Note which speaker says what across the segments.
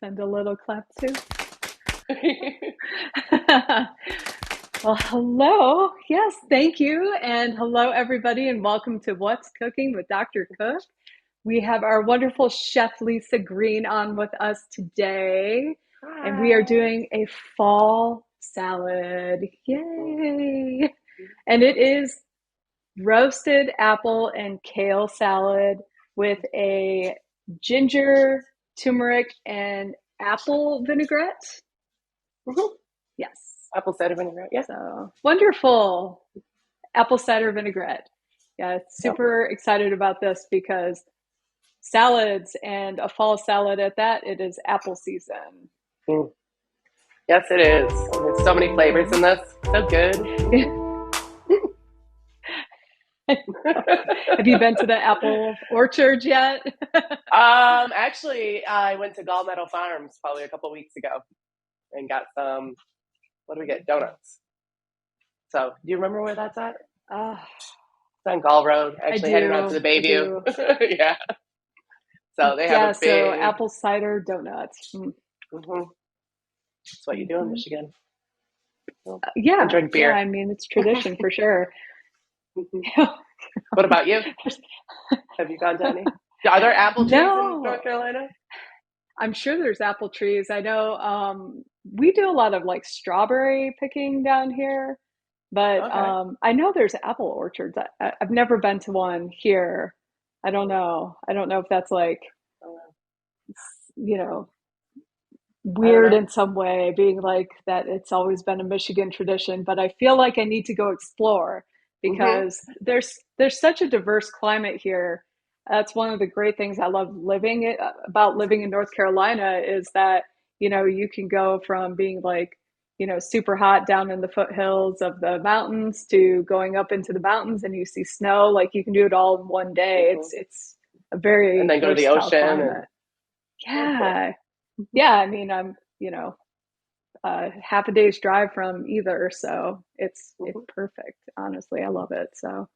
Speaker 1: Send a little clap too. Well, hello. Yes, thank you. And hello, everybody, and welcome to What's Cooking with Dr. Cook. We have our wonderful chef Lisa Green on with us today, and we are
Speaker 2: Hi.
Speaker 1: doing a fall salad. Yay! And it is roasted apple and kale salad with a ginger, turmeric, and apple vinaigrette.
Speaker 2: Mhm.
Speaker 1: Yes.
Speaker 2: Apple cider vinaigrette. Yeah.
Speaker 1: So wonderful. Apple cider vinaigrette. Yeah,
Speaker 2: Yep.
Speaker 1: super excited about this because salads and a fall salad at that, it is apple season.
Speaker 2: Mm. Yes, it is. And there's so many flavors in this. So good.
Speaker 1: Have you been to the apple orchard yet?
Speaker 2: Actually, I went to Gallmeadow Farms probably a couple weeks ago and got some. What do we get? Donuts. So, do you remember where that's at?
Speaker 1: Oh,
Speaker 2: It's on Gall Road.
Speaker 1: I
Speaker 2: Actually, heading out to the
Speaker 1: do. I
Speaker 2: Bayview.
Speaker 1: do.
Speaker 2: Yeah. So they have
Speaker 1: Yeah,
Speaker 2: a
Speaker 1: so
Speaker 2: big.
Speaker 1: apple cider donuts.
Speaker 2: Mm-hmm. That's what you do in
Speaker 1: Mhm.
Speaker 2: Michigan. Well, and
Speaker 1: Yeah,
Speaker 2: drink
Speaker 1: yeah,
Speaker 2: beer.
Speaker 1: I mean, it's tradition for sure.
Speaker 2: Mhm. What about you? Have you gone to any? Are there apple trees in North
Speaker 1: No,
Speaker 2: Carolina?
Speaker 1: I'm sure there's apple trees. I know we do a lot of like strawberry picking down here, but
Speaker 2: Okay.
Speaker 1: I know there's apple orchards. I've never been to one here. I don't know. I don't know if that's like, you know,
Speaker 2: I don't
Speaker 1: weird
Speaker 2: know.
Speaker 1: in some way, being like that it's always been a Michigan tradition, but I feel like I need to go explore
Speaker 2: Mm-hmm.
Speaker 1: because there's such a diverse climate here. That's one of the great things I love about living in North Carolina is that, you can go from being like, super hot down in the foothills of the mountains to going up into the mountains and you see snow. Like you can do it all in one day.
Speaker 2: Mm-hmm.
Speaker 1: It's a
Speaker 2: And
Speaker 1: very
Speaker 2: then go to the
Speaker 1: versatile
Speaker 2: ocean and
Speaker 1: climate.
Speaker 2: oh, cool.
Speaker 1: Yeah. Yeah, I mean, I'm, half a day's drive from either, so it's
Speaker 2: Mm-hmm.
Speaker 1: perfect. Honestly, I love it. So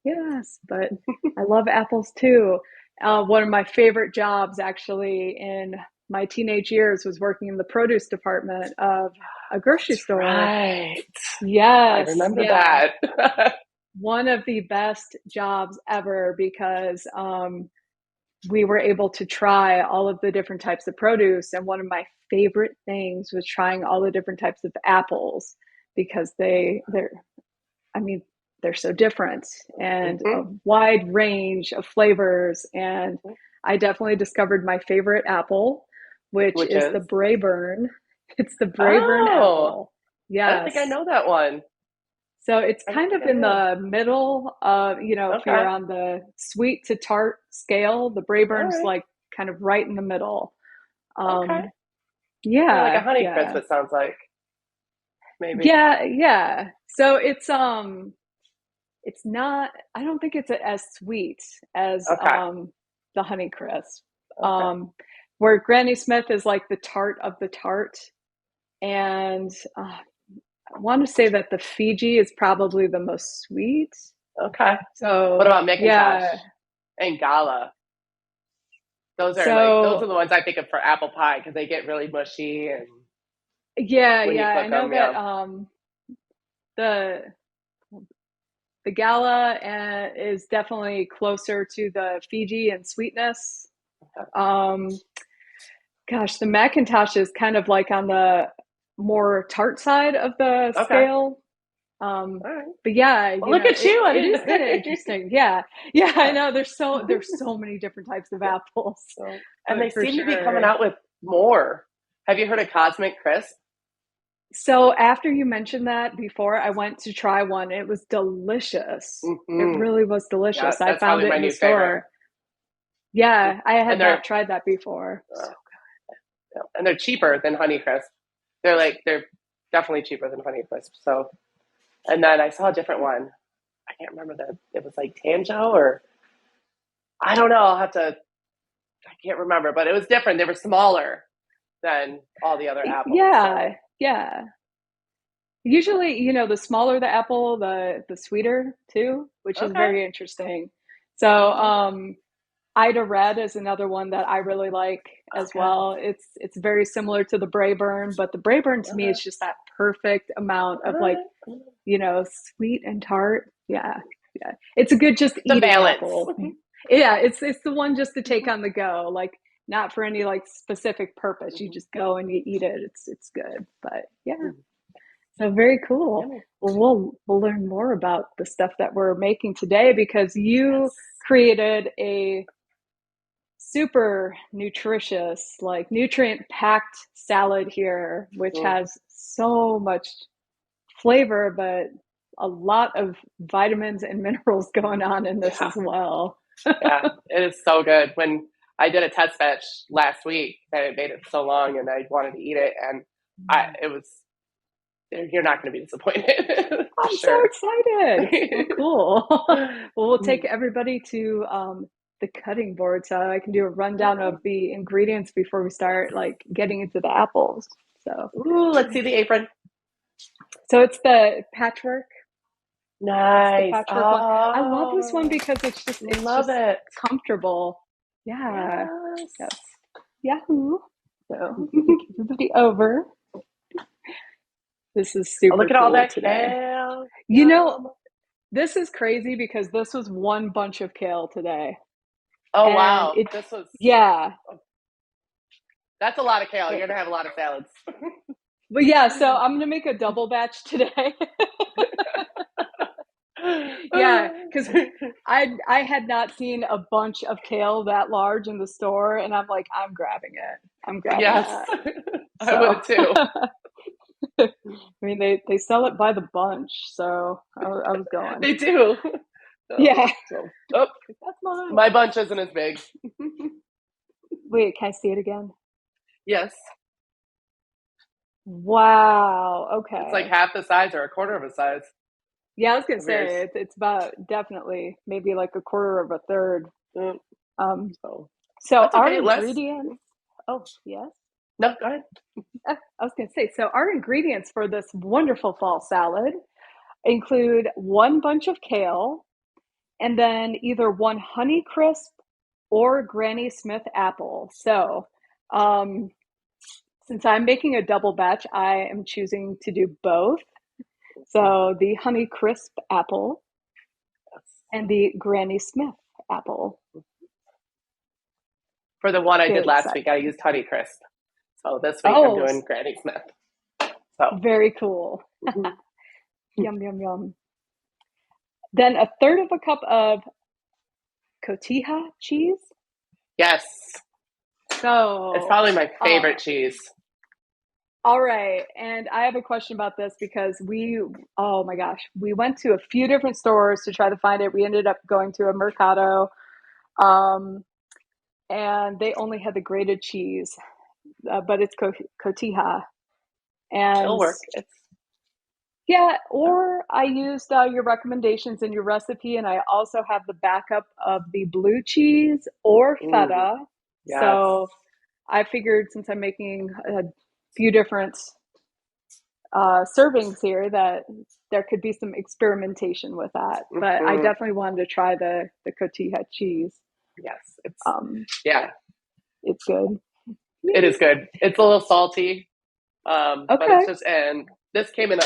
Speaker 1: yes, but I love apples too. One of my favorite jobs, actually, in my teenage years, was working in the produce department of a grocery
Speaker 2: That's
Speaker 1: store.
Speaker 2: right. I
Speaker 1: Yes,
Speaker 2: remember
Speaker 1: yeah,
Speaker 2: that.
Speaker 1: one of the best jobs ever because we were able to try all of the different types of produce. And one of my favorite things was trying all the different types of apples because I mean, they're so different and a
Speaker 2: Mm-hmm.
Speaker 1: wide range of flavors. And I definitely discovered my favorite apple, which
Speaker 2: Which
Speaker 1: is the
Speaker 2: is?
Speaker 1: Brayburn. It's the Brayburn
Speaker 2: Oh,
Speaker 1: apple.
Speaker 2: I don't think I
Speaker 1: Yes.
Speaker 2: know that one.
Speaker 1: So it's
Speaker 2: I don't
Speaker 1: kind
Speaker 2: think
Speaker 1: of
Speaker 2: I
Speaker 1: in
Speaker 2: do.
Speaker 1: the middle of, if you're
Speaker 2: Okay.
Speaker 1: on the sweet to tart scale, the
Speaker 2: All
Speaker 1: Brayburn's
Speaker 2: right.
Speaker 1: like kind of right in the middle.
Speaker 2: Okay.
Speaker 1: Um,
Speaker 2: Kind of like a
Speaker 1: yeah,
Speaker 2: honey crisp,
Speaker 1: yeah,
Speaker 2: it sounds like. Maybe.
Speaker 1: yeah, yeah. So it's not. I don't think it's as sweet as
Speaker 2: Okay.
Speaker 1: the Honey Crisp.
Speaker 2: Okay.
Speaker 1: Um, where Granny Smith is like the tart of the tart, and I want to say that the Fiji is probably the most sweet.
Speaker 2: Okay. What
Speaker 1: So
Speaker 2: about Macintosh
Speaker 1: yeah,
Speaker 2: and Gala? Those are
Speaker 1: so
Speaker 2: the ones I think of for apple pie because they get really mushy and
Speaker 1: yeah,
Speaker 2: when you
Speaker 1: yeah. I
Speaker 2: cook
Speaker 1: know
Speaker 2: them,
Speaker 1: that
Speaker 2: yeah.
Speaker 1: the the Gala is definitely closer to the Fiji in sweetness.
Speaker 2: Okay.
Speaker 1: Um, Gosh, the Macintosh is kind of like on the more tart side of the
Speaker 2: Okay.
Speaker 1: scale.
Speaker 2: All right.
Speaker 1: But yeah,
Speaker 2: Well, look at you. I
Speaker 1: it is kind of
Speaker 2: didn't.
Speaker 1: interesting. Yeah, yeah, I
Speaker 2: Yeah.
Speaker 1: know. There's so many different types of
Speaker 2: Yeah.
Speaker 1: apples,
Speaker 2: So, and
Speaker 1: but
Speaker 2: they
Speaker 1: for
Speaker 2: seem to be coming
Speaker 1: sure.
Speaker 2: out with more. Have you heard of Cosmic Crisp?
Speaker 1: So after you mentioned that before, I went to try one. It was delicious. It
Speaker 2: Hmm.
Speaker 1: really was
Speaker 2: Yeah,
Speaker 1: delicious. I
Speaker 2: that's
Speaker 1: found
Speaker 2: probably
Speaker 1: it
Speaker 2: my
Speaker 1: in the
Speaker 2: new favorite.
Speaker 1: store. Yeah, I
Speaker 2: And
Speaker 1: had
Speaker 2: they're
Speaker 1: not tried that before.
Speaker 2: uh, and they're cheaper than Honeycrisp. They're definitely cheaper than Honeycrisp. So, and then I saw a different one. I can't remember that. It was like Tanjo or I don't know. I'll have to. I can't remember, but it was different. They were smaller than all the other apples. So,
Speaker 1: Yeah, yeah. Usually, the smaller the apple, the sweeter too, which is
Speaker 2: okay,
Speaker 1: very interesting. So,
Speaker 2: I didn't know that.
Speaker 1: Ida Red is another one that I really like as
Speaker 2: Okay.
Speaker 1: well. It's very similar to the Brayburn, but the Brayburn to me
Speaker 2: Uh,
Speaker 1: is just that perfect amount of like,
Speaker 2: uh,
Speaker 1: sweet and tart. Yeah. Yeah. It's a good just
Speaker 2: the
Speaker 1: eating
Speaker 2: balance.
Speaker 1: apple. Yeah, it's the one just to take on the go, like not for any like specific purpose. You just go and you eat it. It's good. But yeah. So very cool.
Speaker 2: Yummy.
Speaker 1: Well, we'll learn more about the stuff that we're making today because you
Speaker 2: Yes.
Speaker 1: created a super nutritious, like nutrient packed salad here, which
Speaker 2: Mm,
Speaker 1: has so much flavor, but a lot of vitamins and minerals going on in this
Speaker 2: yeah.
Speaker 1: as well.
Speaker 2: Yeah. It is so good. When I did a test batch last week, and it made it so long, and I wanted to eat it, and it was. You're not going to be disappointed for
Speaker 1: I'm so
Speaker 2: sure.
Speaker 1: excited. Well, cool. Well, we'll take
Speaker 2: Mm.
Speaker 1: everybody to the cutting board so I can do a rundown of the ingredients before we start like getting into the apples. So,
Speaker 2: Ooh, let's see the apron.
Speaker 1: so it's the patchwork. It's the
Speaker 2: Nice.
Speaker 1: patchwork one. I love this one
Speaker 2: Oh,
Speaker 1: because it's
Speaker 2: love
Speaker 1: just
Speaker 2: it.
Speaker 1: comfortable. Yeah.
Speaker 2: Yes.
Speaker 1: Yes. Yahoo. So take everybody over. This is
Speaker 2: Oh,
Speaker 1: super
Speaker 2: look at all
Speaker 1: cool
Speaker 2: that
Speaker 1: today.
Speaker 2: kale.
Speaker 1: You know,
Speaker 2: Yum.
Speaker 1: this is crazy because this was one bunch of kale today.
Speaker 2: Oh,
Speaker 1: And
Speaker 2: wow.
Speaker 1: it,
Speaker 2: This was,
Speaker 1: yeah.
Speaker 2: that's a lot of kale.
Speaker 1: But,
Speaker 2: You're going to have a lot of salads.
Speaker 1: but yeah, so I'm going to make a double batch today. Yeah, because I had not seen a bunch of kale that large in the store, and I'm like, I'm grabbing it. I'm grabbing
Speaker 2: Yes,
Speaker 1: that.
Speaker 2: I
Speaker 1: So,
Speaker 2: would too.
Speaker 1: I mean, they sell it by the bunch, so I was going.
Speaker 2: They do.
Speaker 1: Yeah,
Speaker 2: So, oh,
Speaker 1: that's mine.
Speaker 2: my bunch isn't as big.
Speaker 1: Wait, can I see it again?
Speaker 2: Yes,
Speaker 1: Wow.
Speaker 2: it's like
Speaker 1: Okay.
Speaker 2: half the size or a quarter of a size
Speaker 1: Yeah, I was gonna
Speaker 2: of yours.
Speaker 1: say it's about definitely maybe like a quarter of a third.
Speaker 2: Mm,
Speaker 1: Um,
Speaker 2: So,
Speaker 1: so
Speaker 2: that's
Speaker 1: our
Speaker 2: okay. Less.
Speaker 1: ingredients. Oh, yes.
Speaker 2: No, go ahead.
Speaker 1: I was gonna say, so our ingredients for this wonderful fall salad include one bunch of kale and then either one Honeycrisp or Granny Smith apple. So, um, since I'm making a double batch, I am choosing to do both. So the Honeycrisp apple and the Granny Smith apple.
Speaker 2: For the one I did
Speaker 1: Very
Speaker 2: last
Speaker 1: excited.
Speaker 2: week, I used Honeycrisp. So this week I'm
Speaker 1: Oh,
Speaker 2: doing Granny Smith. So,
Speaker 1: very cool.
Speaker 2: mhm.
Speaker 1: Yum, yum, yum. Then a third of a cup of cotija cheese.
Speaker 2: Yes, it's
Speaker 1: So,
Speaker 2: probably my
Speaker 1: uh,
Speaker 2: favorite cheese.
Speaker 1: all right. And I have a question about this because oh my gosh, we went to a few different stores to try to find it. We ended up going to a Mercado, um, and they only had the grated cheese, but it's cotija.
Speaker 2: It'll
Speaker 1: And
Speaker 2: work. It's
Speaker 1: yeah, or I used your recommendations in your recipe, and I also have the backup of the blue cheese or
Speaker 2: mm,
Speaker 1: feta.
Speaker 2: yes.
Speaker 1: So I figured since I'm making a few different servings here that there could be some experimentation with that. But I
Speaker 2: Hmm.
Speaker 1: definitely wanted to try the cotija cheese.
Speaker 2: Yes,
Speaker 1: Um,
Speaker 2: yeah,
Speaker 1: it's good.
Speaker 2: it is good. It's a little salty, but
Speaker 1: Okay.
Speaker 2: it's just and this came in a.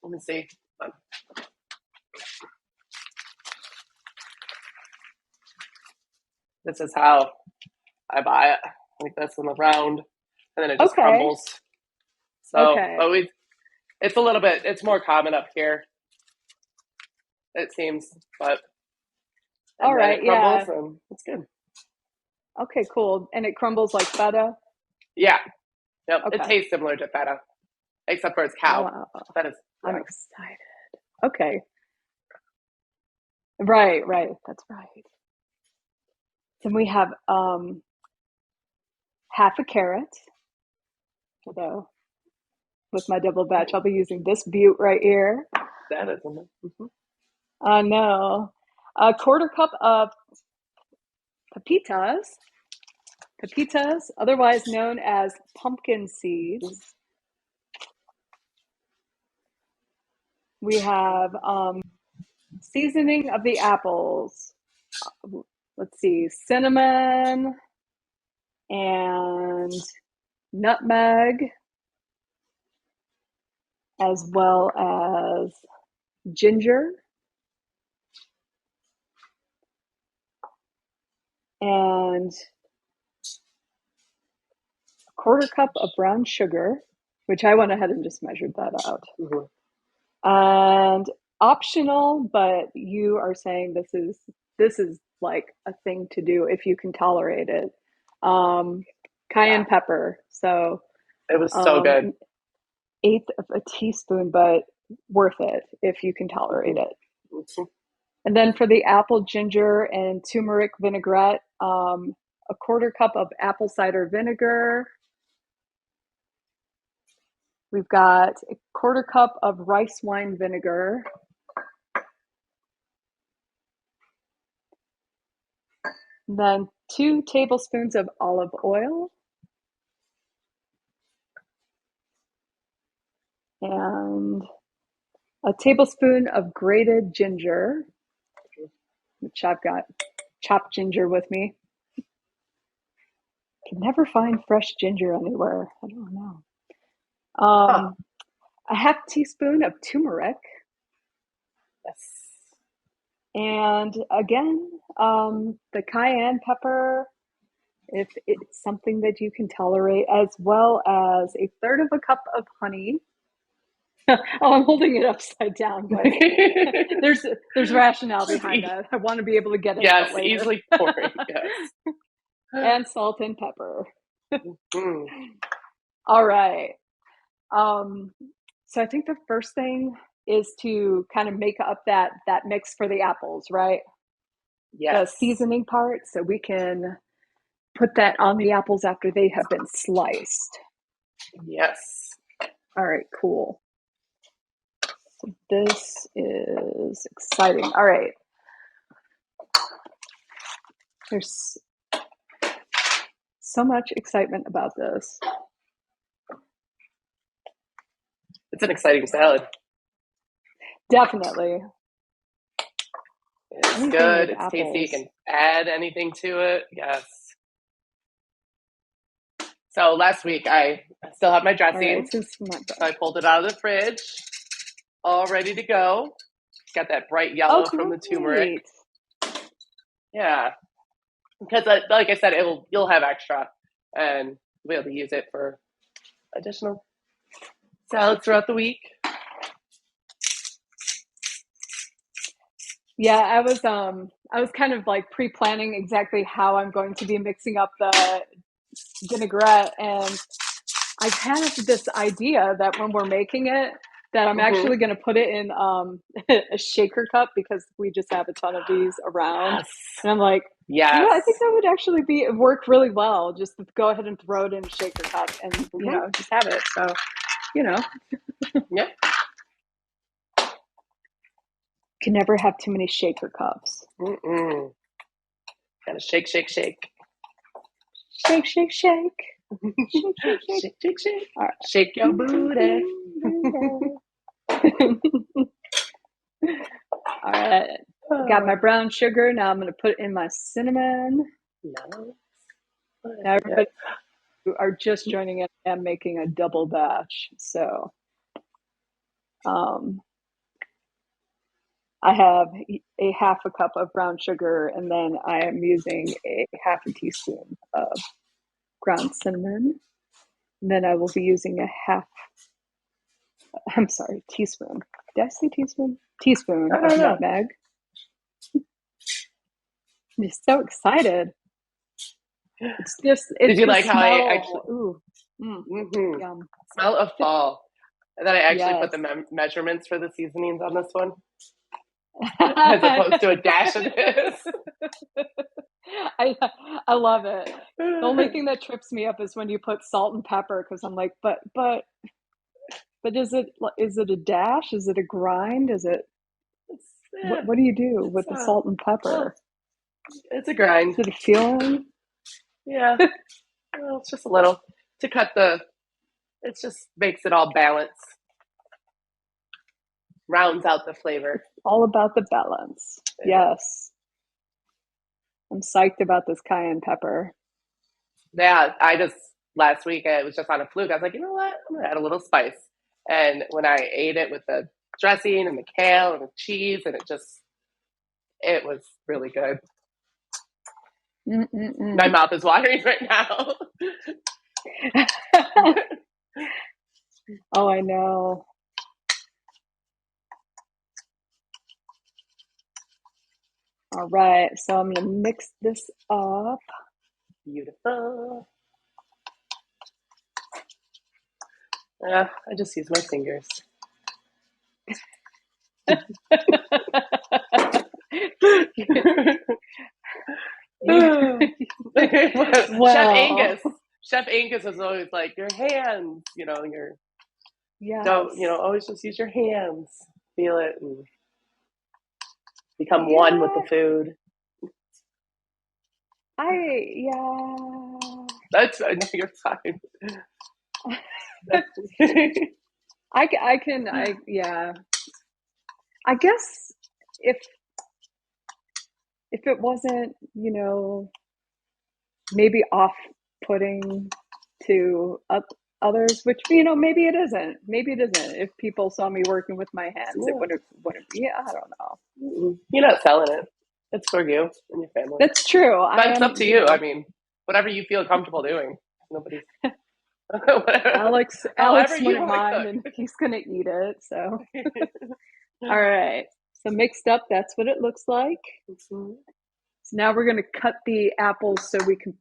Speaker 2: Let me see. This is how I buy it. Like this in the round, and then it just
Speaker 1: Okay.
Speaker 2: crumbles. So,
Speaker 1: Okay.
Speaker 2: but we it's a little bit. It's more common up here, it seems. But
Speaker 1: All
Speaker 2: and then
Speaker 1: right.
Speaker 2: it crumbles,
Speaker 1: Yeah.
Speaker 2: and it's good.
Speaker 1: Okay. Cool. And it crumbles like feta.
Speaker 2: Yeah, yep. It
Speaker 1: Okay.
Speaker 2: tastes similar to feta, except for it's cow.
Speaker 1: Wow.
Speaker 2: Feta's
Speaker 1: I'm
Speaker 2: yeah.
Speaker 1: excited. Okay. Right. Right. That's right. Then we have half a carrot. Although with my double batch, I'll be using this butte right here.
Speaker 2: That is mm-hmm.
Speaker 1: I know. A quarter cup of pepitas, pepitas, otherwise known as pumpkin seeds. We have seasoning of the apples. let's see, cinnamon and nutmeg, as well as ginger and a quarter cup of brown sugar, which I went ahead and just measured that out.
Speaker 2: Mhm.
Speaker 1: And optional, but you are saying this is like a thing to do if you can tolerate it. Um,
Speaker 2: Yeah,
Speaker 1: Cayenne pepper. So
Speaker 2: it was so
Speaker 1: um,
Speaker 2: good.
Speaker 1: an eighth of a teaspoon, but worth it if you can tolerate
Speaker 2: Mhm.
Speaker 1: it.
Speaker 2: Mhm.
Speaker 1: And then for the apple ginger and turmeric vinaigrette, a quarter cup of apple cider vinegar. We've got a quarter cup of rice wine vinegar. And then 2 tablespoons of olive oil and a tablespoon of grated ginger, which I've got chopped ginger with me. Can never find fresh ginger anywhere. I don't know.
Speaker 2: Huh.
Speaker 1: A half teaspoon of turmeric,
Speaker 2: Yes.
Speaker 1: and again, the cayenne pepper, if it's something that you can tolerate, as well as a third of a cup of honey. Oh, I'm holding it upside down, but there's rationale behind
Speaker 2: E-
Speaker 1: that. I want to be able to get into it
Speaker 2: yes,
Speaker 1: later.
Speaker 2: easily pouring. Yes.
Speaker 1: And salt and pepper.
Speaker 2: Mm.
Speaker 1: All right. Um, so I think the first thing is to kind of make up that mix for the apples, right? The
Speaker 2: Yes.
Speaker 1: seasoning part, so we can put that on the apples after they have been sliced.
Speaker 2: Yes.
Speaker 1: All right, cool. So this is exciting. All right. There's so much excitement about this.
Speaker 2: It's an exciting salad.
Speaker 1: Definitely.
Speaker 2: It's
Speaker 1: Anything
Speaker 2: good.
Speaker 1: with
Speaker 2: It's tasty. You
Speaker 1: apples.
Speaker 2: can add anything to it. Yes. So last week I still have my
Speaker 1: All right,
Speaker 2: dressing.
Speaker 1: since my
Speaker 2: So I pulled it out of the fridge, all ready to go. Got that bright
Speaker 1: oh
Speaker 2: yellow from the turmeric.
Speaker 1: great.
Speaker 2: Yeah, because like I said, you'll have extra, and you'll be able to use it for additional salads throughout the week.
Speaker 1: Yeah, I was kind of like pre-planning exactly how I'm going to be mixing up the vinaigrette, and I have this idea that when we're making it, that I'm
Speaker 2: Mm-hmm.
Speaker 1: actually going to put it in a shaker cup because we just have a ton of these around.
Speaker 2: Yes,
Speaker 1: And I'm like,
Speaker 2: yes.
Speaker 1: I think that would actually be work really well. Just to go ahead and throw it in a shaker cup and
Speaker 2: Mm-hmm.
Speaker 1: just have it. So you know,
Speaker 2: Yep.
Speaker 1: can never have too many shaker cups.
Speaker 2: Mm-mm. Gotta shake, shake, shake.
Speaker 1: Shake, shake, shake, shake, shake, shake.
Speaker 2: Shake, shake, shake.
Speaker 1: All
Speaker 2: Shake your booty.
Speaker 1: right. All right. Got my
Speaker 2: Oh,
Speaker 1: brown sugar. Now I'm going to put in my cinnamon.
Speaker 2: no.
Speaker 1: Now, everybody who are just joining in, I'm making a double batch. So um, I have a half a cup of brown sugar, and then I am using a half a teaspoon of ground cinnamon. And then I will be using I'm sorry, teaspoon. Did I say teaspoon? Teaspoon
Speaker 2: I
Speaker 1: of
Speaker 2: don't know.
Speaker 1: nutmeg. I'm just so excited.
Speaker 2: Did
Speaker 1: It's
Speaker 2: you
Speaker 1: the
Speaker 2: like how I actually
Speaker 1: smell. Ooh, mm, yum.
Speaker 2: smell of fall? And then I actually put
Speaker 1: Yes.
Speaker 2: the measurements for the seasonings on this one, as opposed to a dash of this.
Speaker 1: I I love it. The only thing that trips me up is when you put salt and pepper because I'm like, but is it a dash? Is it a grind? Is it
Speaker 2: it's,
Speaker 1: what
Speaker 2: yeah,
Speaker 1: what do you do with
Speaker 2: it's
Speaker 1: the salt and
Speaker 2: well,
Speaker 1: pepper?
Speaker 2: it's a grind.
Speaker 1: Is it a feeling?
Speaker 2: Yeah, well, it's just a little to cut the. It just makes it all balance, rounds out the flavor.
Speaker 1: All about the balance.
Speaker 2: It is.
Speaker 1: Yes. I'm psyched about this cayenne pepper.
Speaker 2: Yeah, last week, it was just on a fluke. I was like, you know what? I'm going to add a little spice. And when I ate it with the dressing and the kale and the cheese, and it was really good.
Speaker 1: Mm-mm-mm.
Speaker 2: My mouth is watering right now.
Speaker 1: Oh, I know. All right, so I'm gonna mix this up.
Speaker 2: Beautiful. I just use my fingers.
Speaker 1: You,
Speaker 2: Chef
Speaker 1: well,
Speaker 2: Angus. Chef Angus was always like, your hands, your don't,
Speaker 1: yes.
Speaker 2: always just use your hands. Feel it and become one with the
Speaker 1: Yeah,
Speaker 2: food.
Speaker 1: yeah.
Speaker 2: That's, no, you're fine.
Speaker 1: Yeah. I guess if if it wasn't, maybe off-putting to others, which maybe it isn't. Maybe it isn't. If people saw me working with my hands, it
Speaker 2: Yeah.
Speaker 1: wouldn't. Yeah, I don't know.
Speaker 2: You're not selling it. It's for you and your family.
Speaker 1: That's true. I
Speaker 2: But it's up
Speaker 1: am,
Speaker 2: to you. I mean, whatever you feel comfortable doing. Nobody's whatever, however
Speaker 1: Alex
Speaker 2: you
Speaker 1: wouldn't
Speaker 2: want to
Speaker 1: mind,
Speaker 2: cook.
Speaker 1: and he's gonna eat it. So, all right. So mixed up. That's what it looks like.
Speaker 2: Mhm.
Speaker 1: So now we're gonna cut the apples so we can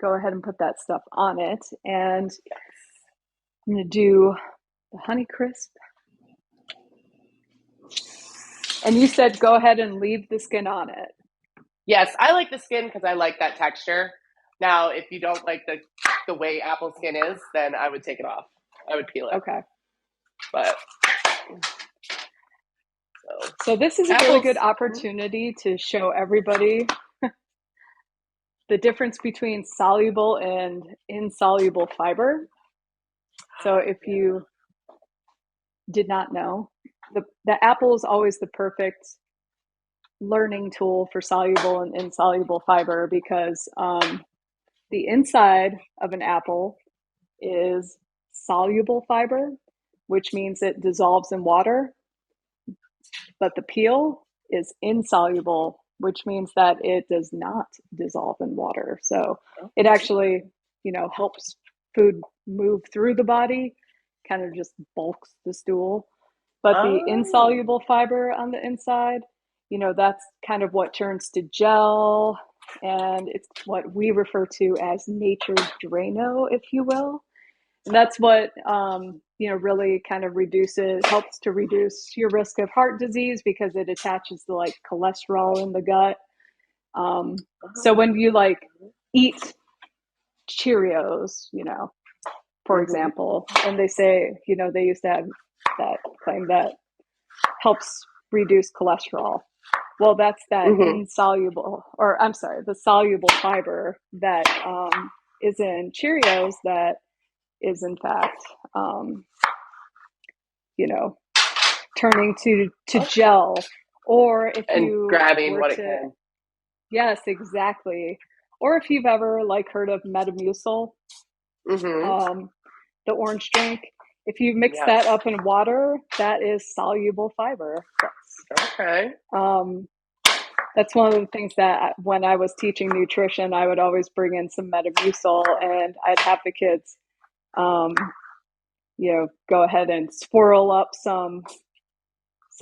Speaker 1: go ahead and put that stuff on it. And I'm gonna do the Honey Crisp. And you said go ahead and leave the skin on it.
Speaker 2: Yes, I like the skin because I like that texture. Now, if you don't like the way apple skin is, then I would take it off. I would peel it.
Speaker 1: Okay.
Speaker 2: But
Speaker 1: So this is a really
Speaker 2: apples.
Speaker 1: good opportunity to show everybody the difference between soluble and insoluble fiber. So if you did not know, the apple is always the perfect learning tool for soluble and insoluble fiber because the inside of an apple is soluble fiber, which means it dissolves in water, but the peel is insoluble, which means that it does not dissolve in water. So it actually, helps food move through the body, kind of just bulks the stool. But the
Speaker 2: Oh,
Speaker 1: insoluble fiber on the inside, that's kind of what turns to gel. And it's what we refer to as nature's Drano, if you will. And that's what, really kind of helps to reduce your risk of heart disease because it attaches to like cholesterol in the gut. So when you like eat Cheerios, for
Speaker 2: mm-hmm.
Speaker 1: example, and they say, they used to have that claim that helps reduce cholesterol. Well, that's that
Speaker 2: Mm-hmm.
Speaker 1: insoluble, or I'm sorry, the soluble fiber that is in Cheerios that is in fact, um, you know, turning to
Speaker 2: Okay.
Speaker 1: gel. Or if
Speaker 2: And
Speaker 1: you
Speaker 2: grabbing
Speaker 1: were
Speaker 2: what it
Speaker 1: to,
Speaker 2: can.
Speaker 1: yes, exactly. Or if you've ever like heard of Metamucil,
Speaker 2: Mm-hmm.
Speaker 1: um, the orange drink, if you mix
Speaker 2: Yes.
Speaker 1: that up in water, that is soluble fiber.
Speaker 2: Okay.
Speaker 1: Um, that's one of the things that when I was teaching nutrition, I would always bring in some Metamucil, and I'd have the kids, um, go ahead and swirl up some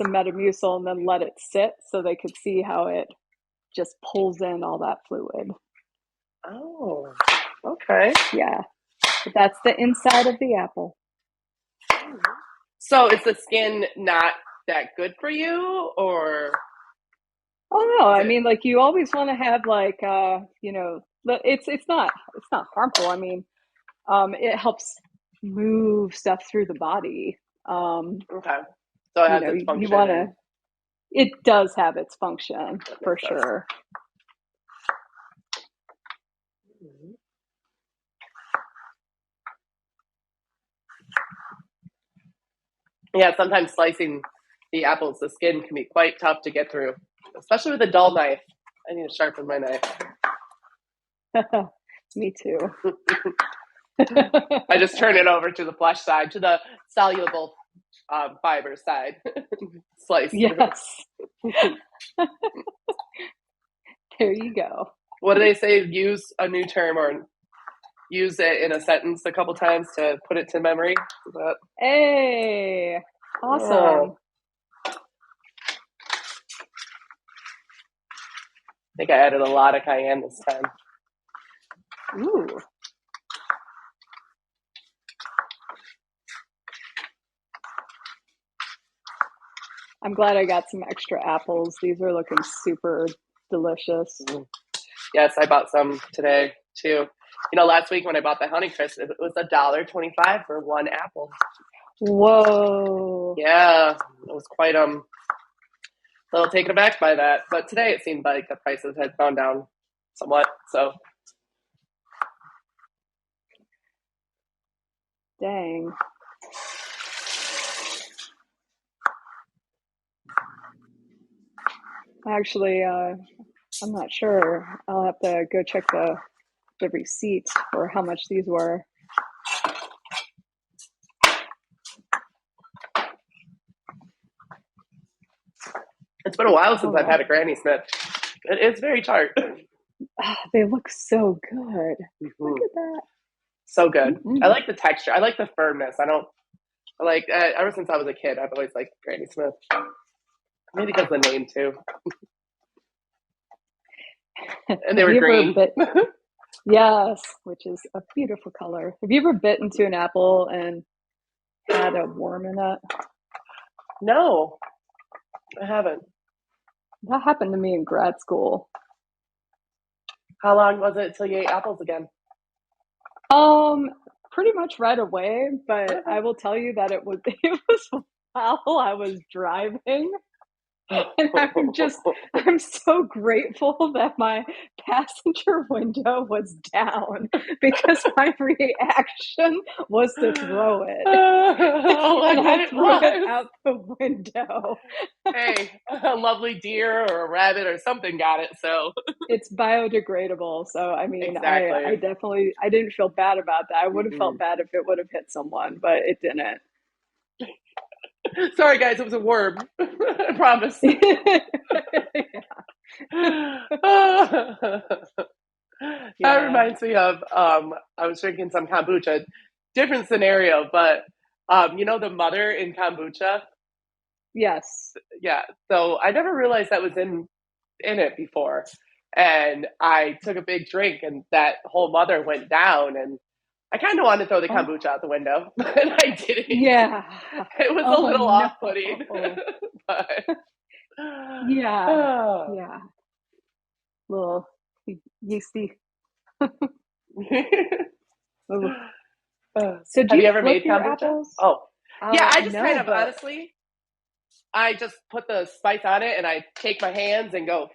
Speaker 1: Metamucil and then let it sit so they could see how it just pulls in all that fluid.
Speaker 2: Oh, okay.
Speaker 1: Yeah, but that's the inside of the apple.
Speaker 2: So is the skin not that good for you, or
Speaker 1: Oh no,
Speaker 2: is
Speaker 1: I
Speaker 2: it?
Speaker 1: mean, like you always want to have like, it's not harmful. I mean, it helps move stuff through the body.
Speaker 2: Okay. So it has its
Speaker 1: You
Speaker 2: function,
Speaker 1: want
Speaker 2: and
Speaker 1: to. It does have its function
Speaker 2: that
Speaker 1: for
Speaker 2: makes sense.
Speaker 1: sure.
Speaker 2: Yeah, sometimes slicing the apples, the skin can be quite tough to get through, especially with a dull knife. I need to sharpen my knife.
Speaker 1: Me too.
Speaker 2: I just turn it over to the flesh side, to the soluble fiber side. Slice.
Speaker 1: Yes. There you go.
Speaker 2: What do they say? Use a new term or use it in a sentence a couple times to put it to memory. Is that...
Speaker 1: Hey,
Speaker 2: Oh,
Speaker 1: awesome.
Speaker 2: I think I added a lot of cayenne this time.
Speaker 1: Ooh. I'm glad I got some extra apples. These are looking super delicious.
Speaker 2: Mm. Yes, I bought some today too. You know, last week when I bought the Honeycrisp, it was $1.25 for one apple.
Speaker 1: Whoa.
Speaker 2: Yeah, it was quite a little taken aback by that. But today it seemed like the prices had gone down somewhat. So
Speaker 1: Dang. Actually, I'm not sure. I'll have to go check the receipts for how much these were.
Speaker 2: it's been a while since
Speaker 1: Oh,
Speaker 2: I've had a Granny Smith. It is very tart.
Speaker 1: they look so good. Look
Speaker 2: Mm-hmm.
Speaker 1: at that.
Speaker 2: So good. I
Speaker 1: Mm-mm.
Speaker 2: like the texture. I like the firmness. I don't I like ever since I was a kid. I've always liked Granny Smith. Maybe because of the name too. And they
Speaker 1: Have
Speaker 2: were
Speaker 1: you ever
Speaker 2: green.
Speaker 1: bit? Yes, which is a beautiful color. Have you ever bit into an apple and had a worm in it?
Speaker 2: No, I haven't.
Speaker 1: That happened to me in grad school.
Speaker 2: How long was it till you ate apples again?
Speaker 1: Um, Pretty much right away, but
Speaker 2: Okay.
Speaker 1: I will tell you that it was while I was driving. And I'm so grateful that my passenger window was down because my reaction was to throw it.
Speaker 2: Oh, I
Speaker 1: And I
Speaker 2: bet it
Speaker 1: threw it
Speaker 2: was.
Speaker 1: out the window.
Speaker 2: Hey, a lovely deer or a rabbit or something got it. So
Speaker 1: It's biodegradable. So, I mean, I
Speaker 2: exactly.
Speaker 1: definitely, I didn't feel bad about that. I would have
Speaker 2: Mm-mm.
Speaker 1: felt bad if it would have hit someone, but it didn't.
Speaker 2: Sorry, guys, it was a worm. I promise. That
Speaker 1: Yeah.
Speaker 2: reminds me of I was drinking some kombucha. Different scenario, but you know the mother in kombucha?
Speaker 1: Yes.
Speaker 2: Yeah. So I never realized that was in it before. And I took a big drink and that whole mother went down and I kind of wanted to throw the
Speaker 1: Oh,
Speaker 2: kombucha out the window, but I didn't.
Speaker 1: yeah.
Speaker 2: It was a
Speaker 1: Oh
Speaker 2: little off-putting,
Speaker 1: no.
Speaker 2: but
Speaker 1: Yeah.
Speaker 2: oh.
Speaker 1: Yeah. Little yeasty. Oh. So do
Speaker 2: Have
Speaker 1: you
Speaker 2: you ever
Speaker 1: flip
Speaker 2: made
Speaker 1: your
Speaker 2: kombucha?
Speaker 1: apples?
Speaker 2: Oh, yeah. I just kind
Speaker 1: No,
Speaker 2: of
Speaker 1: but
Speaker 2: honestly, I just put the spice on it and I take my hands and go.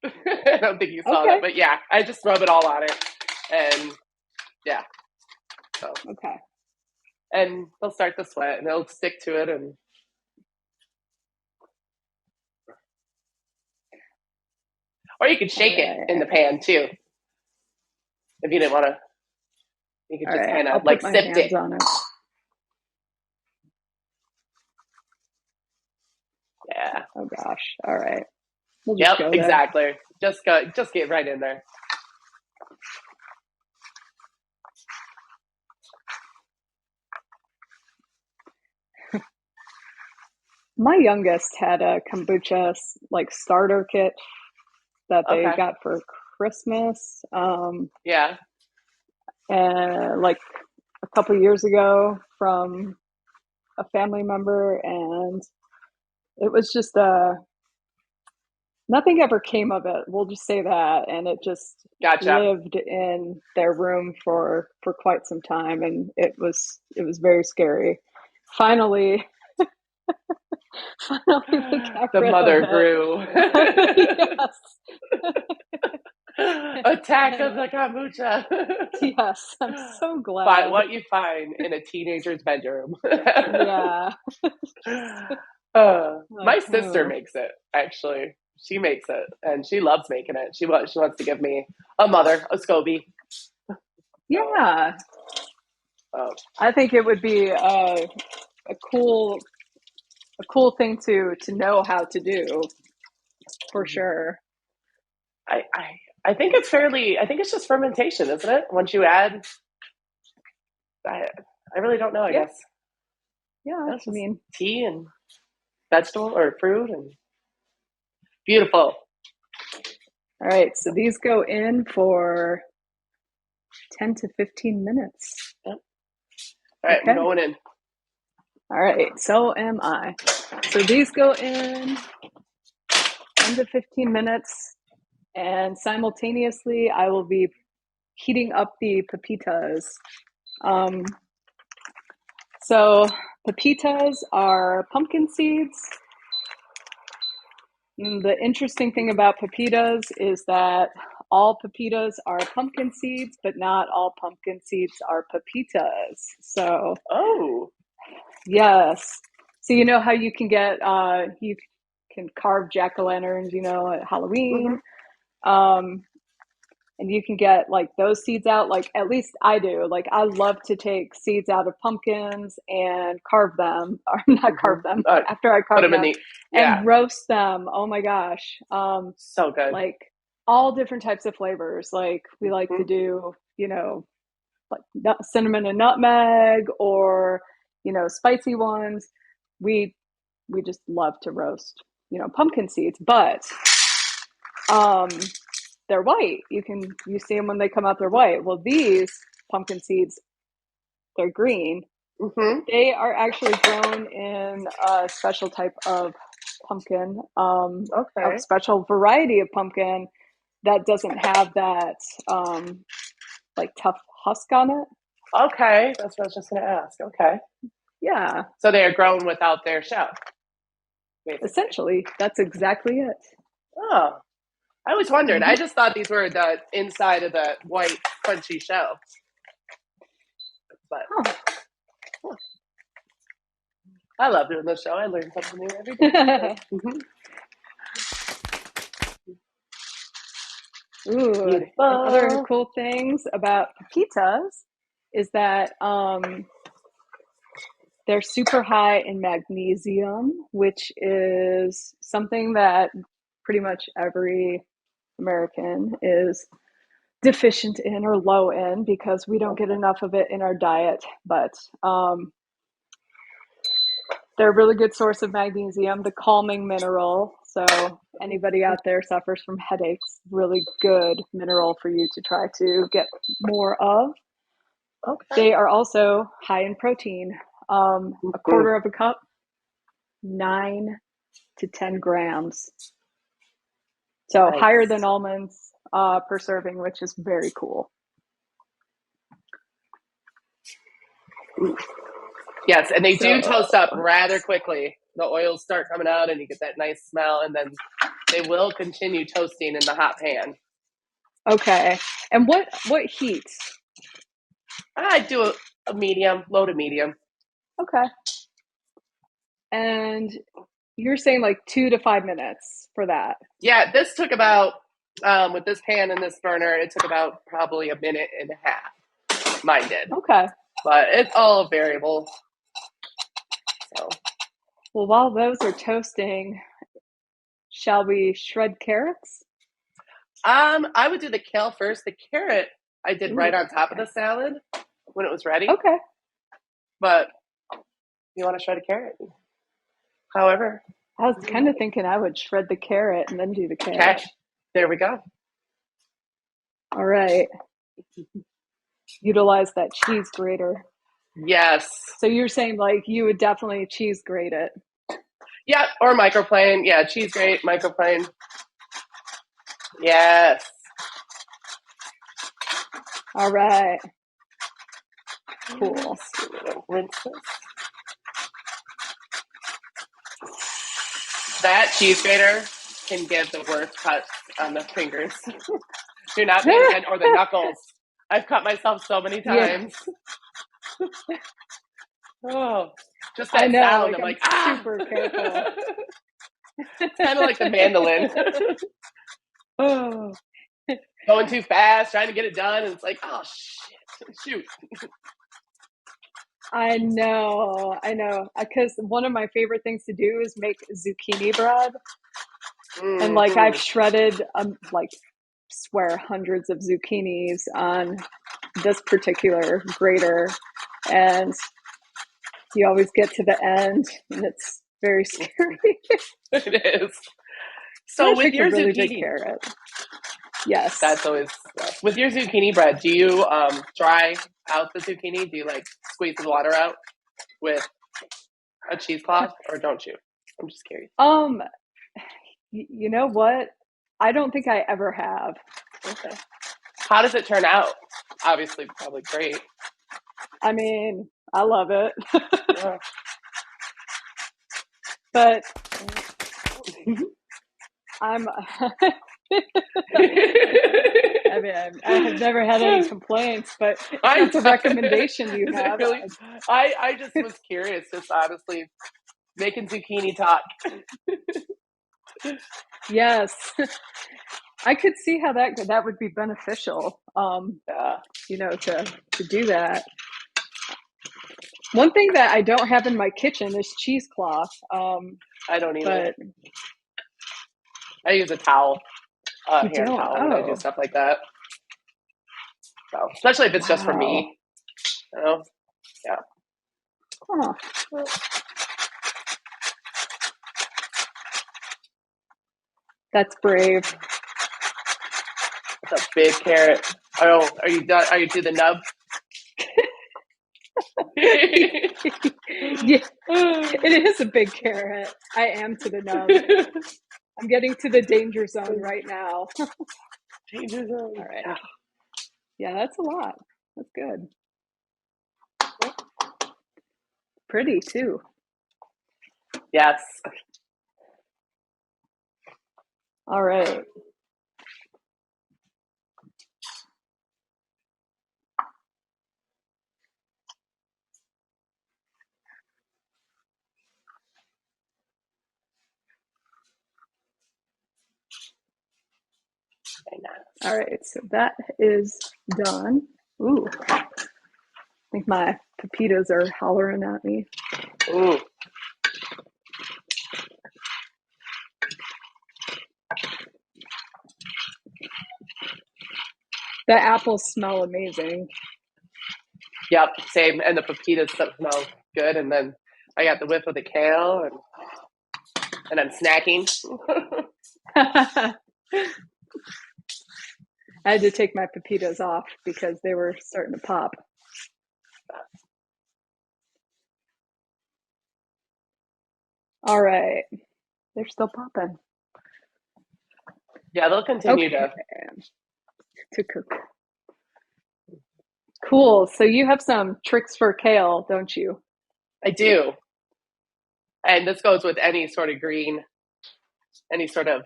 Speaker 2: I don't think you saw that,
Speaker 1: okay.
Speaker 2: but yeah, I just rub it all on it, and yeah, so
Speaker 1: Okay.
Speaker 2: and they'll start to sweat and they'll stick to it, and or you could
Speaker 1: All
Speaker 2: shake it in
Speaker 1: right.
Speaker 2: the pan too if you didn't want to. You could
Speaker 1: All
Speaker 2: just
Speaker 1: right.
Speaker 2: kind
Speaker 1: I'll
Speaker 2: of
Speaker 1: put
Speaker 2: like
Speaker 1: my
Speaker 2: sift it.
Speaker 1: hands on it.
Speaker 2: Yeah.
Speaker 1: Oh gosh. All right. We'll just
Speaker 2: Yep.
Speaker 1: go there.
Speaker 2: Exactly. Just go. Just get right in there.
Speaker 1: My youngest had a kombucha like starter kit that they
Speaker 2: Okay.
Speaker 1: got for Christmas.
Speaker 2: Yeah.
Speaker 1: And like a couple years ago from a family member, and it was just nothing ever came of it. We'll just say that, and it just
Speaker 2: Gotcha.
Speaker 1: lived in their room for quite some time, and it was very scary. Finally, finally we got
Speaker 2: The
Speaker 1: rid of
Speaker 2: mother
Speaker 1: it.
Speaker 2: grew.
Speaker 1: Yes.
Speaker 2: Attack of
Speaker 1: And
Speaker 2: the kombucha.
Speaker 1: yes, I'm so
Speaker 2: Find
Speaker 1: glad.
Speaker 2: what you find in a teenager's bedroom.
Speaker 1: Yeah.
Speaker 2: My sister
Speaker 1: Oh,
Speaker 2: makes it, actually. She makes it, and she loves making it. She wants to give me a SCOBY. So,
Speaker 1: Yeah,
Speaker 2: oh,
Speaker 1: I think it would be a cool thing to know how to do for sure.
Speaker 2: I, I I think it's fairly. I think it's just fermentation, isn't it? Once you add, I I really don't know. I
Speaker 1: Yeah,
Speaker 2: guess
Speaker 1: yeah.
Speaker 2: that's
Speaker 1: I
Speaker 2: just
Speaker 1: mean,
Speaker 2: tea and vegetable or fruit and beautiful.
Speaker 1: all right. So these go in for 10 to 15 minutes.
Speaker 2: Yep. All right, I'm
Speaker 1: Okay.
Speaker 2: going in.
Speaker 1: All right. So am I. So these go in 10 to 15 minutes, and simultaneously, I will be heating up the pepitas. Um, so pepitas are pumpkin seeds. The interesting thing about pepitas is that all pepitas are pumpkin seeds, but not all pumpkin seeds are pepitas. So,
Speaker 2: Oh.
Speaker 1: yes. So, you know how you can you can carve jack-o'-lanterns, at
Speaker 2: Mm-hmm.
Speaker 1: Halloween. Um, and you can get like those seeds out, like at least I do. Like I love to take seeds out of pumpkins and carve them, or not
Speaker 2: Mm-hmm.
Speaker 1: carve them, after I
Speaker 2: Put
Speaker 1: carve
Speaker 2: them in
Speaker 1: them,
Speaker 2: the yeah.
Speaker 1: and roast them. Oh my gosh.
Speaker 2: So good.
Speaker 1: Like all different types of flavors. Like we like
Speaker 2: Mm-hmm.
Speaker 1: to do, like cinnamon and nutmeg, or spicy ones. We we just love to roast pumpkin seeds, but um they're white. You see them when they come out, they're white. Well, these pumpkin seeds, they're green.
Speaker 2: Mm-hmm.
Speaker 1: They are actually grown in a special type of pumpkin, a
Speaker 2: Okay.
Speaker 1: special variety of pumpkin that doesn't have that like tough husk on it.
Speaker 2: Okay. That's what I was just going to ask. Okay.
Speaker 1: Yeah,
Speaker 2: So they are grown without their shell, basically.
Speaker 1: essentially, that's exactly it.
Speaker 2: Oh, I always wondered.
Speaker 1: Mm-hmm.
Speaker 2: I just thought these were the inside of the white crunchy shell. But
Speaker 1: Oh.
Speaker 2: I love doing this show. I learn something new every day. Mm-hmm.
Speaker 1: Ooh, and other
Speaker 2: Beautiful.
Speaker 1: cool things about pepitas is that they're super high in magnesium, which is something that pretty much every American is deficient in or low in, because we don't get
Speaker 2: Okay.
Speaker 1: enough of it in our diet. But they're a really good source of magnesium, the calming mineral. So anybody out there suffers from headaches, really good mineral for you to try to get more of.
Speaker 2: Okay.
Speaker 1: They are also high in protein. A
Speaker 2: Mm-hmm.
Speaker 1: quarter of a cup, 9 to 10 grams. So higher than
Speaker 2: Nice.
Speaker 1: almonds per serving, which is very cool.
Speaker 2: Yes, and they do
Speaker 1: So
Speaker 2: toast up rather quickly. The oils start coming out, and you get that nice smell, and then they will continue toasting in the hot pan.
Speaker 1: okay, and what heat?
Speaker 2: I do a medium, low to medium.
Speaker 1: Okay, and you're saying like 2 to 5 minutes for that.
Speaker 2: Yeah, this took about with this pan and this burner, it took about probably a minute and a half. Mine did,
Speaker 1: Okay.
Speaker 2: but it's all variable. So,
Speaker 1: Well, while those are toasting, shall we shred carrots?
Speaker 2: I would do the kale first. The carrot I did right
Speaker 1: Ooh,
Speaker 2: on top of
Speaker 1: okay.
Speaker 2: the salad when it was ready.
Speaker 1: Okay.
Speaker 2: But you want to shred a carrot, however,
Speaker 1: I was kind of thinking I would shred the carrot and then do the
Speaker 2: okay,
Speaker 1: carrot.
Speaker 2: there we go.
Speaker 1: All right. Utilize that cheese grater.
Speaker 2: Yes.
Speaker 1: So you're saying like you would definitely cheese grate it.
Speaker 2: Yeah, or microplane. Yeah, cheese grate, microplane. Yes.
Speaker 1: All right. Cool.
Speaker 2: Yes. Rinse this. That cheese grater can give the worst cuts on the fingers. You're not paying attention, or the knuckles. I've cut myself so many
Speaker 1: Yeah,
Speaker 2: times. Oh, just
Speaker 1: I
Speaker 2: that
Speaker 1: know.
Speaker 2: sound.
Speaker 1: Like
Speaker 2: I'm
Speaker 1: I'm
Speaker 2: like, ah.
Speaker 1: super careful.
Speaker 2: It's kind of like the mandolin.
Speaker 1: Oh,
Speaker 2: Going too fast, trying to get it done, and it's like, oh shit, shoot.
Speaker 1: I know. Because one of my favorite things to do is make zucchini bread. And like I've
Speaker 2: Mm-hmm.
Speaker 1: shredded, like swear hundreds of zucchinis on this particular grater. And you always get to the end and it's very scary.
Speaker 2: It is.
Speaker 1: And
Speaker 2: So
Speaker 1: I
Speaker 2: with
Speaker 1: picked a
Speaker 2: your
Speaker 1: really big
Speaker 2: zucchini,
Speaker 1: carrot. Yes.
Speaker 2: that's always with your zucchini bread. Do you dry out the zucchini? Do you like squeeze the water out with a cheesecloth, or don't you? I'm just curious.
Speaker 1: Um, you know what? I don't think I ever have.
Speaker 2: Okay. How does it turn out? Obviously, probably great.
Speaker 1: I mean, I love it.
Speaker 2: Yeah.
Speaker 1: But I'm I mean, I have never had any complaints, but if
Speaker 2: I
Speaker 1: that's a recommendation you
Speaker 2: is it
Speaker 1: have,
Speaker 2: really? I just was curious, just honestly making zucchini talk.
Speaker 1: yes, I could see how that would be beneficial.
Speaker 2: Yeah,
Speaker 1: To do that. One thing that I don't have in my kitchen is cheesecloth.
Speaker 2: I don't either.
Speaker 1: But
Speaker 2: I use a towel,
Speaker 1: you
Speaker 2: hand
Speaker 1: don't.
Speaker 2: towel when I do
Speaker 1: Oh,
Speaker 2: stuff like that. So, especially if it's just for
Speaker 1: wow.
Speaker 2: me, you know. Yeah,
Speaker 1: Huh. That's brave.
Speaker 2: it's a big carrot. Oh, are you done? Are you to the nub?
Speaker 1: Yeah, it is a big carrot. I am to the nub. I'm getting to the danger zone right now.
Speaker 2: Danger zone.
Speaker 1: All right.
Speaker 2: Yeah.
Speaker 1: Yeah, that's a lot. That's good. Pretty too.
Speaker 2: Yes.
Speaker 1: All right. All right. So that is done. Ooh, I think my pepitas are hollering at me.
Speaker 2: Ooh.
Speaker 1: The apples smell amazing.
Speaker 2: Yep. Same. And the pepitas smell good. And then I got the whiff of the kale, and I'm snacking.
Speaker 1: I had to take my pepitas off because they were starting to pop. All right. They're still popping.
Speaker 2: Yeah, they'll continue
Speaker 1: Okay.
Speaker 2: to.
Speaker 1: To cook. Cool. So you have some tricks for kale, don't you?
Speaker 2: I do. And this goes with any sort of green, any sort of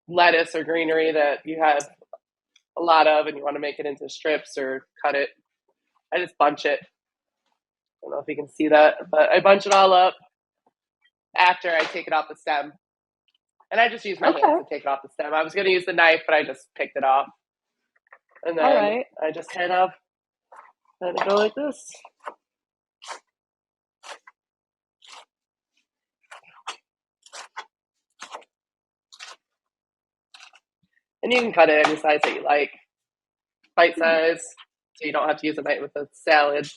Speaker 2: lettuce or greenery that you have a lot of and you want to make it into strips or cut it. I just bunch it. I don't know if you can see that, but I bunch it all up after I take it off the stem. And I just use my hands
Speaker 1: Okay.
Speaker 2: to take it off the stem. I was going to use the knife, but I just picked it off. And
Speaker 1: All
Speaker 2: then
Speaker 1: right.
Speaker 2: I just kind of let it go like this. And you can cut it any size that you like, bite size, so you don't have to use a knife with a salad.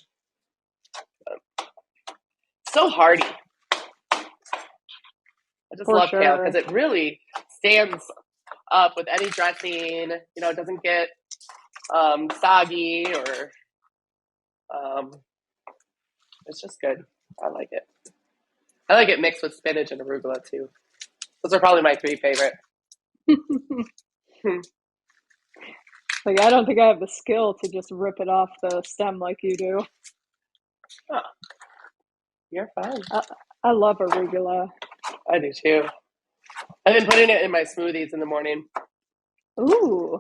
Speaker 2: So hardy. I just
Speaker 1: For
Speaker 2: love kale because
Speaker 1: sure.
Speaker 2: it really stands up with any dressing. It doesn't get soggy or it's just good. I like it. I like it mixed with spinach and arugula too. Those are probably my three favorite.
Speaker 1: Like, I don't think I have the skill to just rip it off the stem like you do.
Speaker 2: Oh, you're fine.
Speaker 1: I love arugula.
Speaker 2: I do too. I've been putting it in my smoothies in the morning.
Speaker 1: Ooh.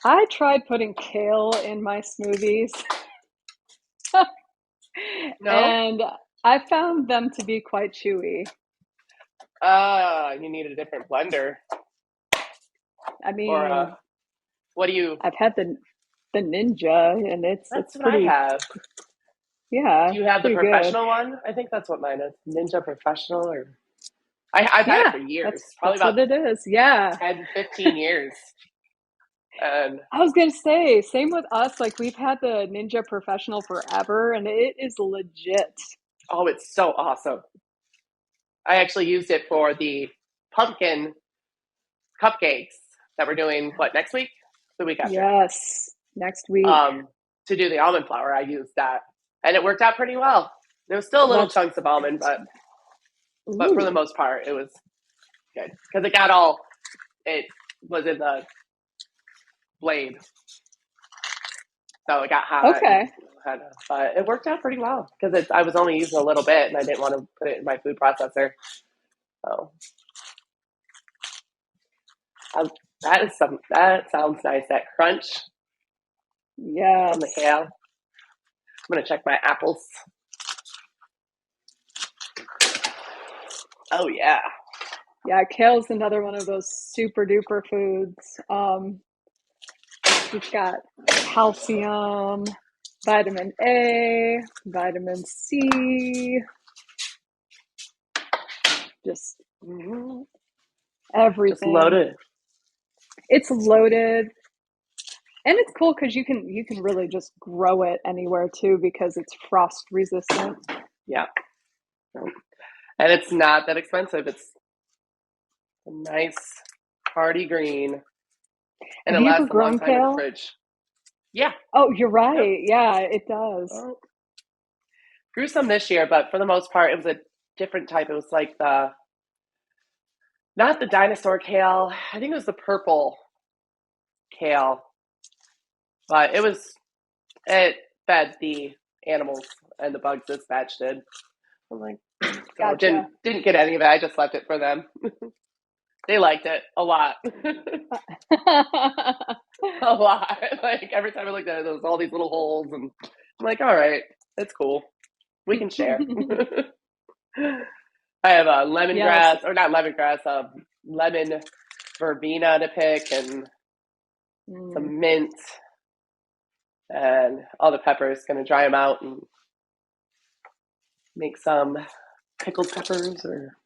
Speaker 1: I tried putting kale in my smoothies.
Speaker 2: No?
Speaker 1: And I found them to be quite chewy.
Speaker 2: You need a different blender.
Speaker 1: I
Speaker 2: Or
Speaker 1: mean,
Speaker 2: what do you?
Speaker 1: I've had the Ninja, and it's
Speaker 2: That's what I
Speaker 1: pretty,
Speaker 2: have.
Speaker 1: yeah,
Speaker 2: Do you have the
Speaker 1: pretty good.
Speaker 2: professional one? I think that's what mine is. Ninja Professional, or I've had it
Speaker 1: Yeah,
Speaker 2: for years, probably
Speaker 1: that's
Speaker 2: about
Speaker 1: what it is. Yeah.
Speaker 2: 10, 15 years. And
Speaker 1: I was gonna say, same with us. Like we've had the Ninja Professional forever, and it is legit.
Speaker 2: oh, it's so awesome. I actually used it for the pumpkin cupcakes that we're doing, what, next week? The week after.
Speaker 1: Yes, next week.
Speaker 2: Um, to do the almond flour, I used that. And it worked out pretty well. There was still little
Speaker 1: That's
Speaker 2: chunks of almond,
Speaker 1: great.
Speaker 2: but for the
Speaker 1: Ooh,
Speaker 2: most part, it was good. Because it got all, it was in the blade. So it got hot and
Speaker 1: okay.
Speaker 2: had, but it worked out pretty well because I was only using a little bit and I didn't want to put it in my food processor. So um, that sounds nice. That crunch from the
Speaker 1: Yes.
Speaker 2: kale. I'm gonna check my apples. Oh yeah,
Speaker 1: Yeah, kale's another one of those super duper foods. It's got calcium, vitamin A, vitamin C, just
Speaker 2: mm-hmm. Just
Speaker 1: everything.
Speaker 2: loaded.
Speaker 1: It's loaded, and it's cool because you can really just grow it anywhere too because it's frost resistant.
Speaker 2: Yeah, and it's not that expensive. It's a nice hearty green, and
Speaker 1: Have
Speaker 2: it
Speaker 1: you ever
Speaker 2: lasts a long
Speaker 1: grown
Speaker 2: time in the
Speaker 1: kale?
Speaker 2: fridge. Yeah,
Speaker 1: Oh, you're
Speaker 2: yep.
Speaker 1: right. Yeah, it does.
Speaker 2: Well, grew some this year, but for the most part, it was a different type. It was like the not the dinosaur kale. I think it was the purple kale, but it fed the animals and the bugs this batch did. I'm like, so
Speaker 1: Gotcha.
Speaker 2: didn't get any of it. I just left it for them. They liked it a lot, a lot. Like every time I looked at it, there was all these little holes, and I'm like, all right, it's cool. We can share. I have a
Speaker 1: Yes.
Speaker 2: lemongrass, or not lemongrass, lemon verbena to pick, and
Speaker 1: Mm.
Speaker 2: some mint, and all the peppers. Going to dry them out and make some pickled peppers, or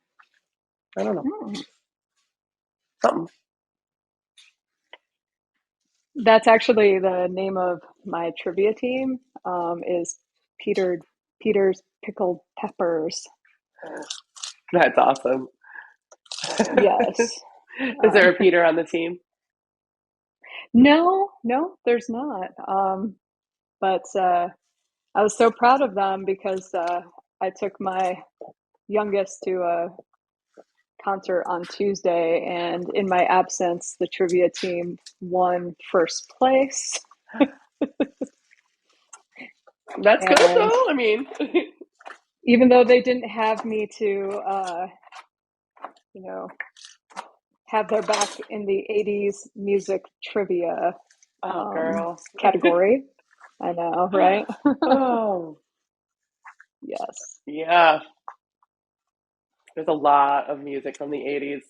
Speaker 2: I don't know,
Speaker 1: Mm.
Speaker 2: something.
Speaker 1: That's actually the name of my trivia team. Is Peter Peter's Pickled Peppers.
Speaker 2: That's awesome.
Speaker 1: Yes.
Speaker 2: Is there
Speaker 1: Um,
Speaker 2: a Peter on the team?
Speaker 1: no, no, there's not. But I was so proud of them because I took my youngest to a concert on Tuesday, and in my absence, the trivia team won first place.
Speaker 2: That's good
Speaker 1: And
Speaker 2: though. I mean,
Speaker 1: even though they didn't have me to, you know, have their back in the 80s music trivia
Speaker 2: oh girl.
Speaker 1: category, I know, right?
Speaker 2: Oh
Speaker 1: Yes.
Speaker 2: yeah. There's a lot of music from the '80s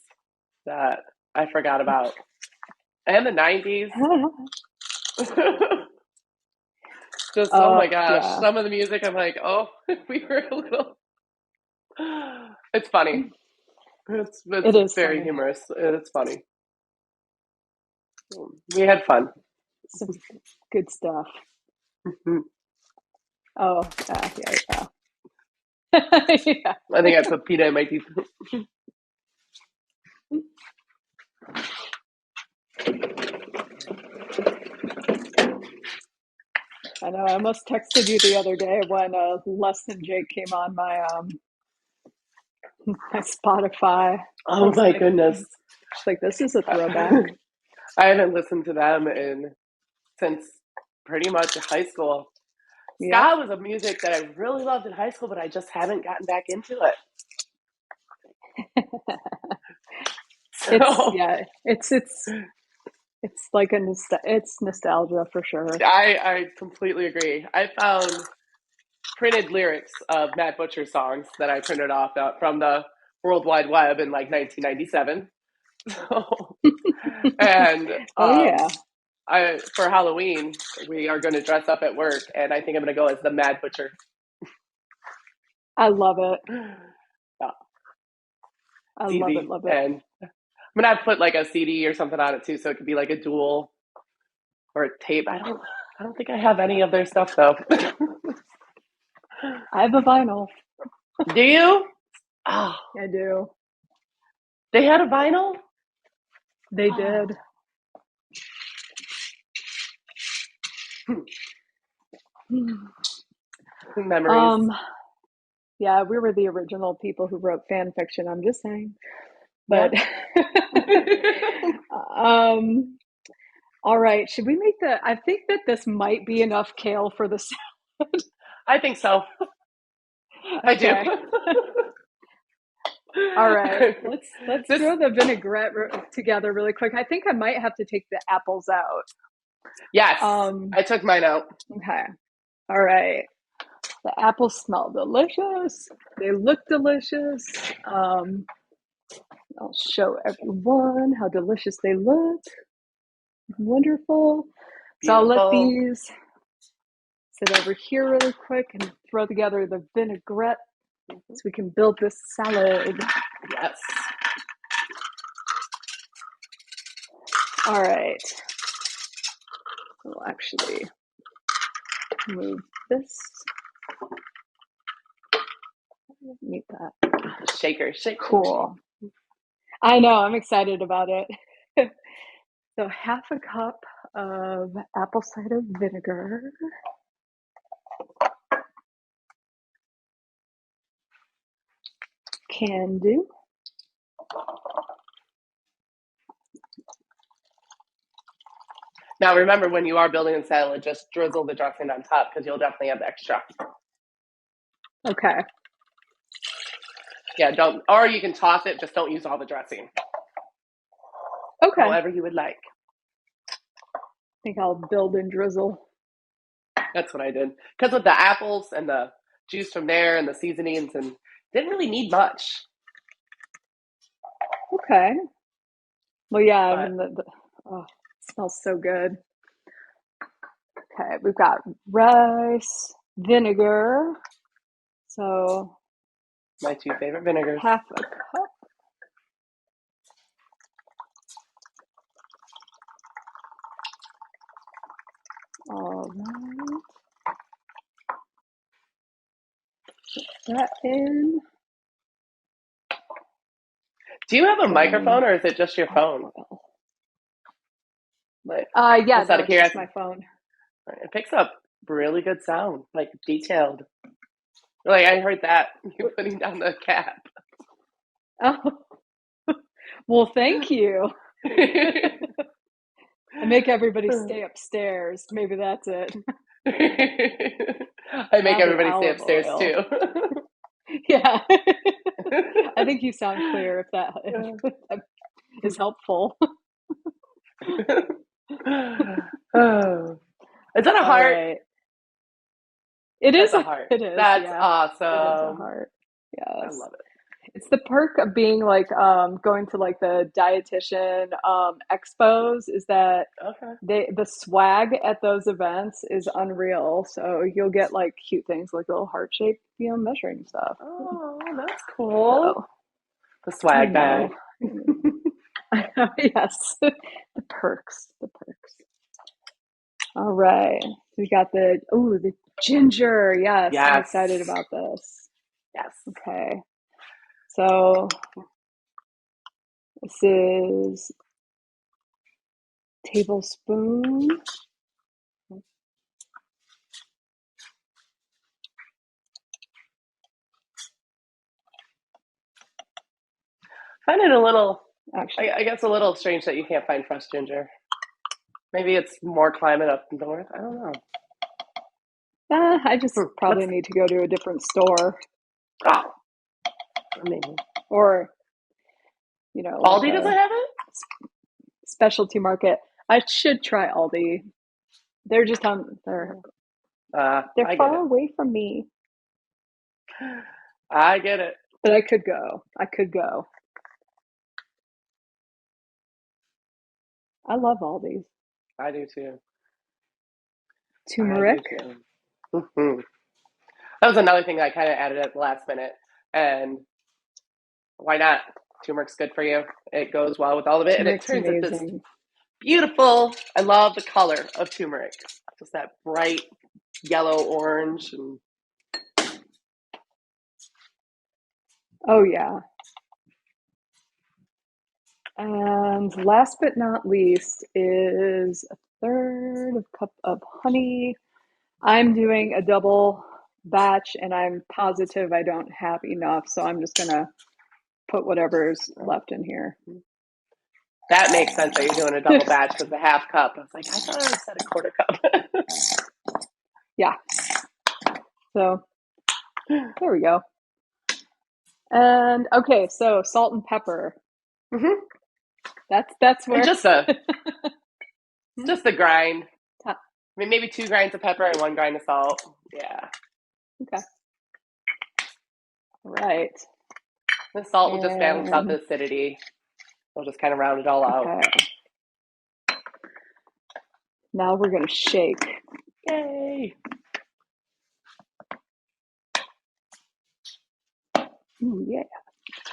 Speaker 2: that I forgot about, and the '90s. Just oh my gosh,
Speaker 1: Yeah,
Speaker 2: some of the music I'm like, oh, we were a little. It's funny.
Speaker 1: it
Speaker 2: It's
Speaker 1: is
Speaker 2: very
Speaker 1: funny.
Speaker 2: humorous. It's funny. We had fun.
Speaker 1: Some good stuff. Oh, yeah. Yeah.
Speaker 2: I think I put pita in my teeth.
Speaker 1: I know. I almost texted you the other day when Less Than Jake came on my Spotify. I
Speaker 2: Oh
Speaker 1: was
Speaker 2: my
Speaker 1: like,
Speaker 2: goodness.
Speaker 1: this is a throwback.
Speaker 2: I haven't listened to them since pretty much high school.
Speaker 1: Yep.
Speaker 2: Ska was a music that I really loved in high school, but I just haven't gotten back into it.
Speaker 1: It's
Speaker 2: So
Speaker 1: yeah. It's like it's nostalgia for sure.
Speaker 2: I completely agree. I found printed lyrics of Matt Butcher songs that I printed off from the World Wide Web in like 1997. So, and
Speaker 1: Oh yeah,
Speaker 2: I for Halloween we are going to dress up at work, and I think I'm going to go as the Mad Butcher.
Speaker 1: I love it.
Speaker 2: Yeah,
Speaker 1: I
Speaker 2: it's
Speaker 1: love it.
Speaker 2: easy,
Speaker 1: Love it.
Speaker 2: and I'm gonna have to put like a CD or something on it too, so it could be like a dual or a tape. I don't think I have any of their stuff though.
Speaker 1: I have a vinyl.
Speaker 2: Do you? Oh,
Speaker 1: I do.
Speaker 2: they had a vinyl.
Speaker 1: They
Speaker 2: Oh.
Speaker 1: did.
Speaker 2: Memories.
Speaker 1: Um, yeah, we were the original people who wrote fan fiction. I'm just saying.
Speaker 2: Yeah.
Speaker 1: But um, all right. Should we make the? I think that this might be enough kale for the salad.
Speaker 2: I think so. I do.
Speaker 1: Okay. All right. Let's
Speaker 2: This.
Speaker 1: throw the vinaigrette together really quick. I think I might have to take the apples out.
Speaker 2: Yes,
Speaker 1: Um,
Speaker 2: I took mine out.
Speaker 1: okay. All right. The apples smell delicious. They look delicious. I'll show everyone how delicious they look. Wonderful. So I'll let
Speaker 2: Beautiful.
Speaker 1: these sit over here really quick and throw together the vinaigrette so we can build this salad.
Speaker 2: Yes.
Speaker 1: All right. We'll actually move this. Need that.
Speaker 2: Shaker, shake, shake, shake.
Speaker 1: Cool. I know. I'm excited about it. So half a cup of apple cider vinegar. Can do.
Speaker 2: Now remember, when you are building a salad, just drizzle the dressing on top because you'll definitely have extra.
Speaker 1: Okay.
Speaker 2: Yeah, don't, or you can toss it. Just don't use all the dressing.
Speaker 1: Okay. I
Speaker 2: However you would like.
Speaker 1: think I'll build and drizzle.
Speaker 2: That's what I did. Because with the apples and the juice from there and the seasonings, and didn't really need much.
Speaker 1: Okay. Well, yeah. I
Speaker 2: But
Speaker 1: mean, oh, it smells so good. Okay, we've got rice, vinegar. So
Speaker 2: my two favorite vinegars.
Speaker 1: half a cup. All right. Put that in.
Speaker 2: Do you have a
Speaker 1: Then
Speaker 2: microphone or is it just your phone?
Speaker 1: oil.
Speaker 2: Like,
Speaker 1: Yeah,
Speaker 2: just out
Speaker 1: no,
Speaker 2: of
Speaker 1: it's just
Speaker 2: curiosity.
Speaker 1: my phone.
Speaker 2: It picks up really good sound, like detailed. Like I heard that you putting down the cap.
Speaker 1: Oh, well, thank you. I make everybody stay upstairs. Maybe that's it.
Speaker 2: I make
Speaker 1: Now the
Speaker 2: everybody stay
Speaker 1: olive
Speaker 2: upstairs
Speaker 1: oil.
Speaker 2: too.
Speaker 1: Yeah. I think you sound clear if that is helpful.
Speaker 2: Oh. Is that a
Speaker 1: All
Speaker 2: heart?
Speaker 1: right. It
Speaker 2: That's
Speaker 1: is
Speaker 2: a heart.
Speaker 1: it is,
Speaker 2: That's
Speaker 1: yeah. It is a
Speaker 2: awesome.
Speaker 1: heart.
Speaker 2: I
Speaker 1: Yes.
Speaker 2: love it.
Speaker 1: It's the perk of being like going to like the dietitian expos is that
Speaker 2: Okay.
Speaker 1: the swag at those events is unreal. So you'll get like cute things like little heart shaped, measuring stuff.
Speaker 2: Oh, that's cool.
Speaker 1: So
Speaker 2: The
Speaker 1: I
Speaker 2: swag bag.
Speaker 1: know. I know. Yes. The perks. The perks. All right. We got the ginger. Yes, I'm
Speaker 2: Yes.
Speaker 1: excited about this.
Speaker 2: Yes.
Speaker 1: Okay. So this is tablespoon.
Speaker 2: I find it a little,
Speaker 1: Actually,
Speaker 2: I guess, a little strange that you can't find fresh ginger. Maybe it's more climate up north. I don't know.
Speaker 1: I just probably
Speaker 2: What's
Speaker 1: need to go to a different store
Speaker 2: oh? Maybe
Speaker 1: or like
Speaker 2: Aldi doesn't
Speaker 1: a
Speaker 2: have it.
Speaker 1: specialty market. I should try Aldi. They're just on. They're
Speaker 2: I get
Speaker 1: far
Speaker 2: it.
Speaker 1: away from me.
Speaker 2: I get it.
Speaker 1: But I could go. I could go. I love all these.
Speaker 2: I do too. I do
Speaker 1: Turmeric.
Speaker 2: too. Hmm. That was another thing I kind of added at the last minute. And why not? Turmeric's good for you. It goes well with all of it. And it
Speaker 1: Turmeric's
Speaker 2: turns into this
Speaker 1: amazing.
Speaker 2: beautiful, I love the color of turmeric. Just that bright yellow orange. And
Speaker 1: Oh, yeah. And last but not least is a third of cup of honey. I'm doing a double batch and I'm positive I don't have enough. So I'm just going to put whatever's left in here.
Speaker 2: that makes sense that you're doing a double batch because the half cup. I was like, I thought I said a quarter cup.
Speaker 1: Yeah. So there we go. And okay, so salt and pepper.
Speaker 2: Hmm.
Speaker 1: That's
Speaker 2: And
Speaker 1: where
Speaker 2: just a grind.
Speaker 1: top.
Speaker 2: I mean, maybe 2 grinds of pepper and 1 grind of salt. Yeah.
Speaker 1: Okay. All right.
Speaker 2: The salt will just balance out
Speaker 1: And
Speaker 2: the acidity. We'll just kind of round it all out.
Speaker 1: okay. Now we're gonna shake.
Speaker 2: Yay!
Speaker 1: Ooh, yeah.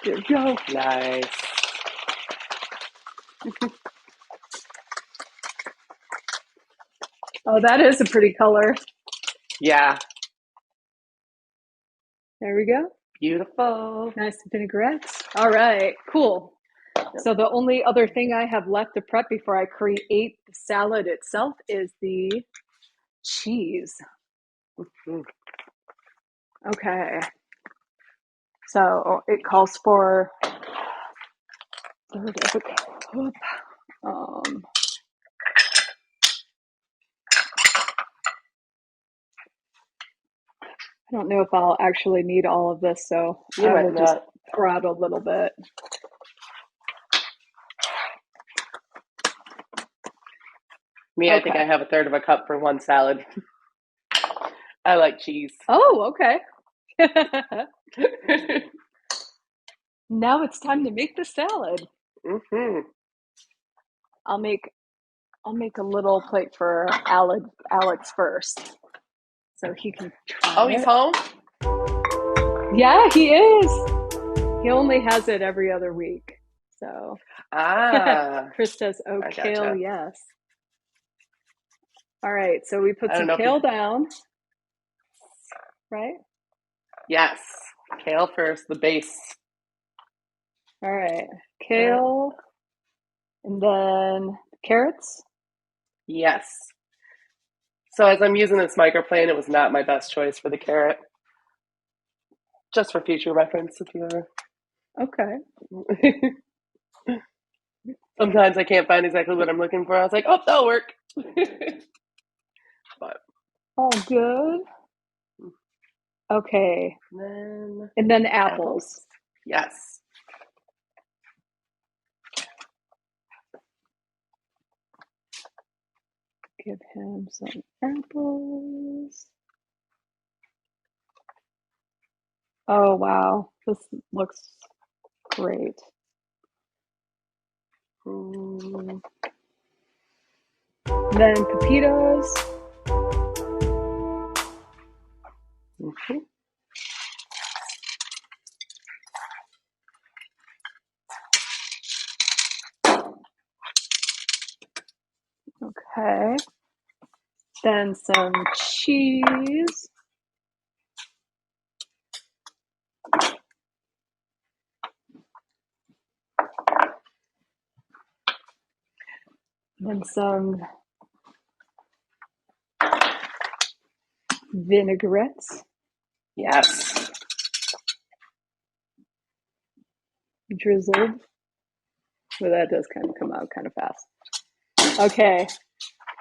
Speaker 1: There we go.
Speaker 2: Nice.
Speaker 1: Oh, that is a pretty color.
Speaker 2: Yeah.
Speaker 1: There we go.
Speaker 2: Beautiful.
Speaker 1: Nice vinaigrettes. All right, cool. So the only other thing I have left to prep before I create the salad itself is the cheese.
Speaker 2: Mm.
Speaker 1: Okay. So it calls for third of a cup. I don't know if I'll actually need all of this, so
Speaker 2: You
Speaker 1: I
Speaker 2: might
Speaker 1: will just
Speaker 2: not.
Speaker 1: pour out a little bit.
Speaker 2: Me, I think
Speaker 1: Okay.
Speaker 2: I have a third of a cup for one salad. I like cheese.
Speaker 1: Oh, okay. Now it's time to make the salad.
Speaker 2: Hmm.
Speaker 1: I'll make a little plate for Alex first, so he can try
Speaker 2: Oh, he's
Speaker 1: it.
Speaker 2: home?
Speaker 1: Yeah, he is. He only has it every other week. So
Speaker 2: Ah,
Speaker 1: Chris says, "Oh,
Speaker 2: I
Speaker 1: kale,
Speaker 2: gotcha.
Speaker 1: yes." All right, so we put
Speaker 2: I don't
Speaker 1: some
Speaker 2: know if you.
Speaker 1: kale down, right?
Speaker 2: Yes. Kale first, the base.
Speaker 1: All right,
Speaker 2: Uh,
Speaker 1: kale, and then carrots.
Speaker 2: yes. So as I'm using this microplane, it was not my best choice for the carrot. Just for future reference, if you ever.
Speaker 1: Okay.
Speaker 2: Sometimes I can't find exactly what I'm looking for. I was like, oh, that'll work. But
Speaker 1: All good. Okay,
Speaker 2: then
Speaker 1: and then
Speaker 2: apples.
Speaker 1: apples.
Speaker 2: Yes.
Speaker 1: Give him some apples. Oh, wow. This looks great.
Speaker 2: Mm.
Speaker 1: Then pepitas.
Speaker 2: Mhm.
Speaker 1: Okay. Then some cheese. Then some vinaigrettes
Speaker 2: Yes.
Speaker 1: drizzled. Well, that does kind of come out kind of fast. Okay.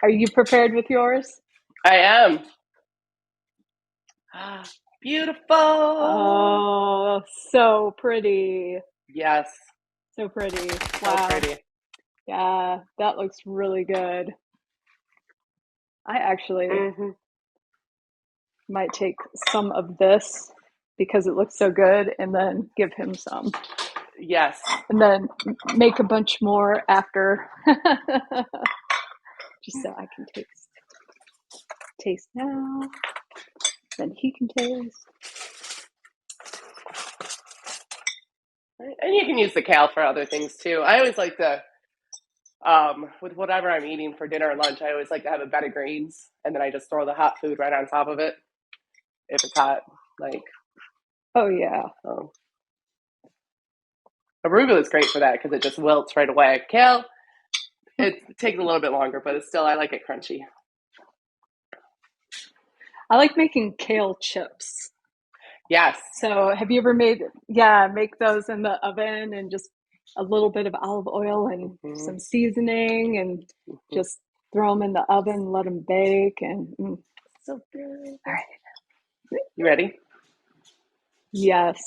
Speaker 1: Are you prepared with yours?
Speaker 2: I am. Beautiful.
Speaker 1: Oh, so pretty.
Speaker 2: Yes.
Speaker 1: So pretty.
Speaker 2: So
Speaker 1: Wow.
Speaker 2: pretty.
Speaker 1: Yeah, that looks really good. I actually
Speaker 2: Hmm.
Speaker 1: might take some of this because it looks so good, and then give him some,
Speaker 2: Yes.
Speaker 1: and then make a bunch more after, just so I can taste now, then he can taste.
Speaker 2: And you can use the kale for other things too. I always like to, with whatever I'm eating for dinner or lunch, I always like to have a bed of greens, and then I just throw the hot food right on top of it if it's hot. Like,
Speaker 1: Oh yeah.
Speaker 2: um, arugula is great for that because it just wilts right away. Kale, it takes a little bit longer, but it's still, I like it crunchy.
Speaker 1: I like making kale chips.
Speaker 2: Yes.
Speaker 1: So have you ever made, yeah, make those in the oven and just a little bit of olive oil and
Speaker 2: Mm-hmm.
Speaker 1: some seasoning and
Speaker 2: Mm-hmm.
Speaker 1: just throw them in the oven, let them bake, and
Speaker 2: So good.
Speaker 1: all right.
Speaker 2: You ready?
Speaker 1: Yes.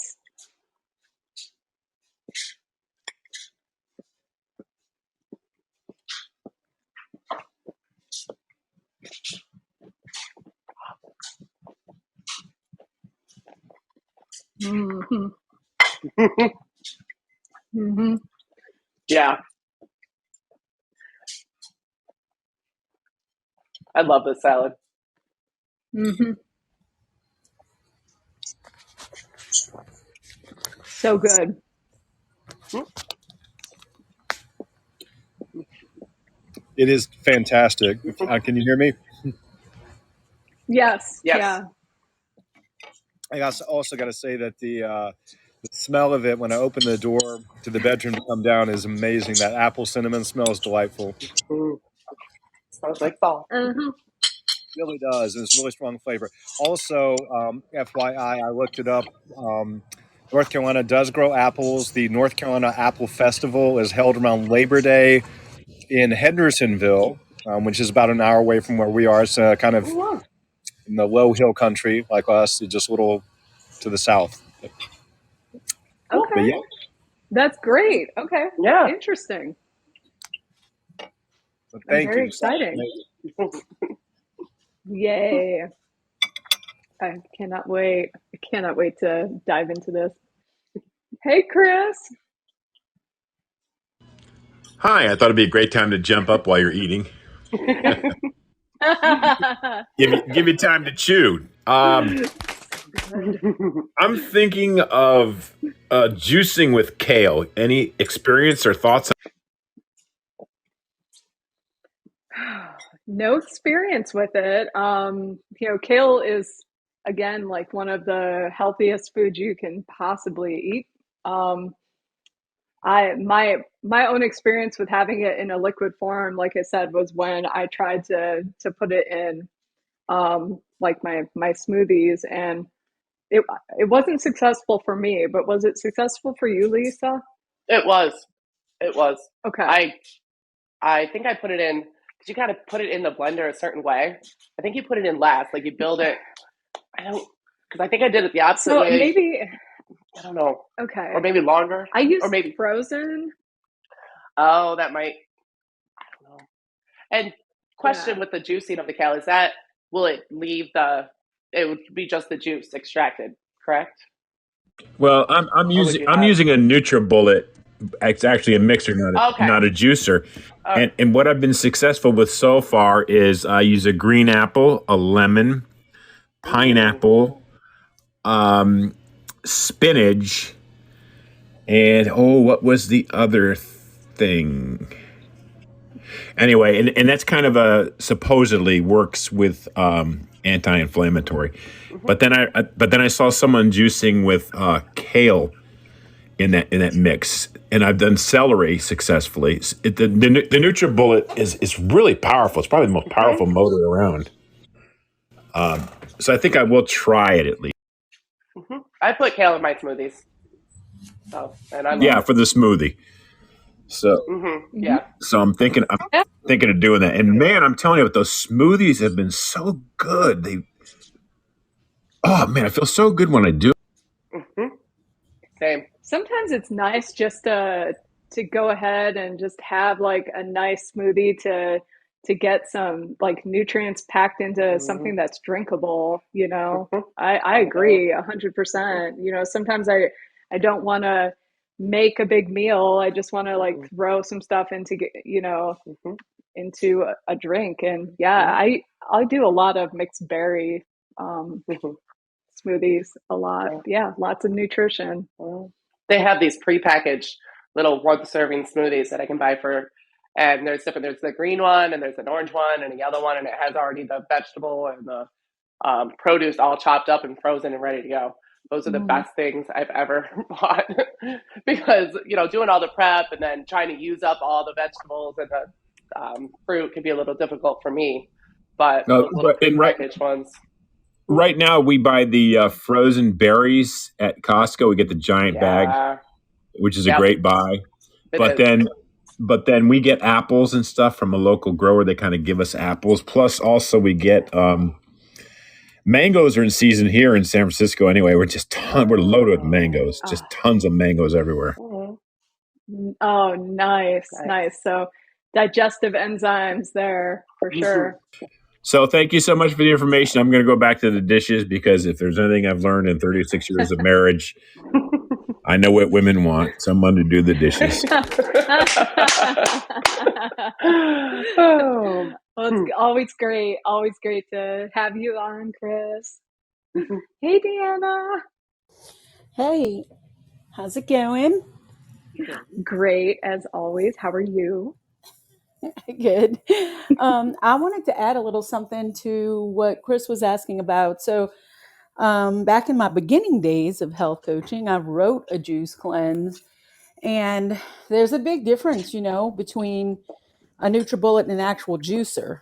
Speaker 1: Mm-hmm. Mm-hmm.
Speaker 2: Yeah, I love this salad.
Speaker 1: Mm-hmm. So good.
Speaker 3: It is fantastic. Can you hear me?
Speaker 1: Yes.
Speaker 2: Yes.
Speaker 1: Yeah.
Speaker 3: Also got to say that the smell of it when I open the door to the bedroom to come down is amazing. That apple cinnamon smell is delightful.
Speaker 2: Mm. Smells like fall.
Speaker 1: Mm-hmm.
Speaker 3: It really does, and it's a really strong flavor. Also, FYI, I looked it up. North Carolina does grow apples. The North Carolina Apple Festival is held around Labor Day in Hendersonville, which is about an hour away from where we are. It's kind
Speaker 2: Oh,
Speaker 3: of
Speaker 2: wow.
Speaker 3: in the low hill country like us, just a little to the south.
Speaker 2: Cool.
Speaker 3: But
Speaker 1: Okay.
Speaker 3: yeah,
Speaker 1: That's great. Okay.
Speaker 2: Yeah.
Speaker 1: Interesting.
Speaker 3: so
Speaker 1: And
Speaker 3: thank
Speaker 1: very
Speaker 3: you.
Speaker 1: exciting. Yay. I cannot wait. I cannot wait to dive into this. Hey, Chris.
Speaker 4: Hi, I thought it'd be a great time to jump up while you're eating. Give you time to chew.
Speaker 1: Good.
Speaker 4: I'm thinking of juicing with kale. Any experience or thoughts?
Speaker 1: No experience with it. Kale is again like one of the healthiest foods you can possibly eat. Um, I my own experience with having it in a liquid form, like I said, was when I tried to put it in like my smoothies, and it it wasn't successful for me. But was it successful for you, Lisa?
Speaker 2: It was. It was.
Speaker 1: Okay.
Speaker 2: I I think I put it in because you got to put it in the blender a certain way. I think you put it in last, like you build it. I don't because I think I did it the opposite
Speaker 1: So
Speaker 2: way.
Speaker 1: maybe
Speaker 2: I don't know, or
Speaker 1: okay.
Speaker 2: maybe longer,
Speaker 1: I
Speaker 2: or
Speaker 1: used
Speaker 2: maybe
Speaker 1: frozen.
Speaker 2: oh that might I don't know. And question
Speaker 1: Yeah.
Speaker 2: with the juicing of the kale is that will it leave the? It would be just the juice extracted, correct?
Speaker 4: Well, I'm
Speaker 2: Or would
Speaker 4: using
Speaker 2: you
Speaker 4: I'm
Speaker 2: have?
Speaker 4: using a NutriBullet. It's actually a mixer,
Speaker 2: Okay.
Speaker 4: not a juicer.
Speaker 2: All right.
Speaker 4: And what I've been successful with so far is I use a green apple, a lemon,
Speaker 2: Ooh.
Speaker 4: pineapple, spinach, and oh, what was the other thing? Anyway, and that's kind of a supposedly works with anti-inflammatory.
Speaker 2: Mm-hmm.
Speaker 4: But then I saw someone juicing with kale in that mix, and I've done celery successfully. The NutriBullet is really powerful. It's probably the most
Speaker 2: Okay.
Speaker 4: powerful motor around. So I think I will try it at least.
Speaker 2: Mm-hmm. I put kale in my smoothies, so and I love
Speaker 4: Yeah,
Speaker 2: it.
Speaker 4: for the smoothie. So
Speaker 2: Mm-hmm.
Speaker 1: Hmm.
Speaker 2: Yeah.
Speaker 4: so I'm thinking of doing that. And man, I'm telling you, those smoothies have been so good. Oh man, I feel so good when I do.
Speaker 2: Mm-hmm. Same.
Speaker 1: Sometimes it's nice just to go ahead and just have like a nice smoothie to to get some like nutrients packed into something that's drinkable, you know. I agree 100%. You know, sometimes I don't want to make a big meal. I just want to like throw some stuff into, you know, into a drink. And yeah, I do a lot of mixed berry smoothies a lot. Yeah, lots of nutrition.
Speaker 2: They have these prepackaged little one serving smoothies that I can buy for, and there's different. There's the green one, and there's an orange one, and a yellow one, and it has already the vegetable and the produce all chopped up and frozen and ready to go. Those are the best things I've ever bought because, you know, doing all the prep and then trying to use up all the vegetables and the fruit can be a little difficult for me. But those little prepackaged ones.
Speaker 4: Right now, we buy the frozen berries at Costco. We get the giant bag, which is a great buy. But then we get apples and stuff from a local grower. They kind of give us apples. Plus, also we get mangoes are in season here in San Francisco. Anyway, we're loaded with mangoes. Just tons of mangoes everywhere.
Speaker 1: Oh, nice. So digestive enzymes there for sure.
Speaker 4: So thank you so much for the information. I'm going to go back to the dishes because if there's anything I've learned in 36 years of marriage, I know what women want. Someone to do the dishes.
Speaker 1: Well, it's always great to have you on, Chris. Hey, Deanna.
Speaker 5: Hey, how's it going?
Speaker 1: Great, as always. How are you?
Speaker 5: Good. I wanted to add a little something to what Chris was asking about. So, back in my beginning days of health coaching, I wrote a juice cleanse, and there's a big difference, you know, between a NutriBullet and an actual juicer.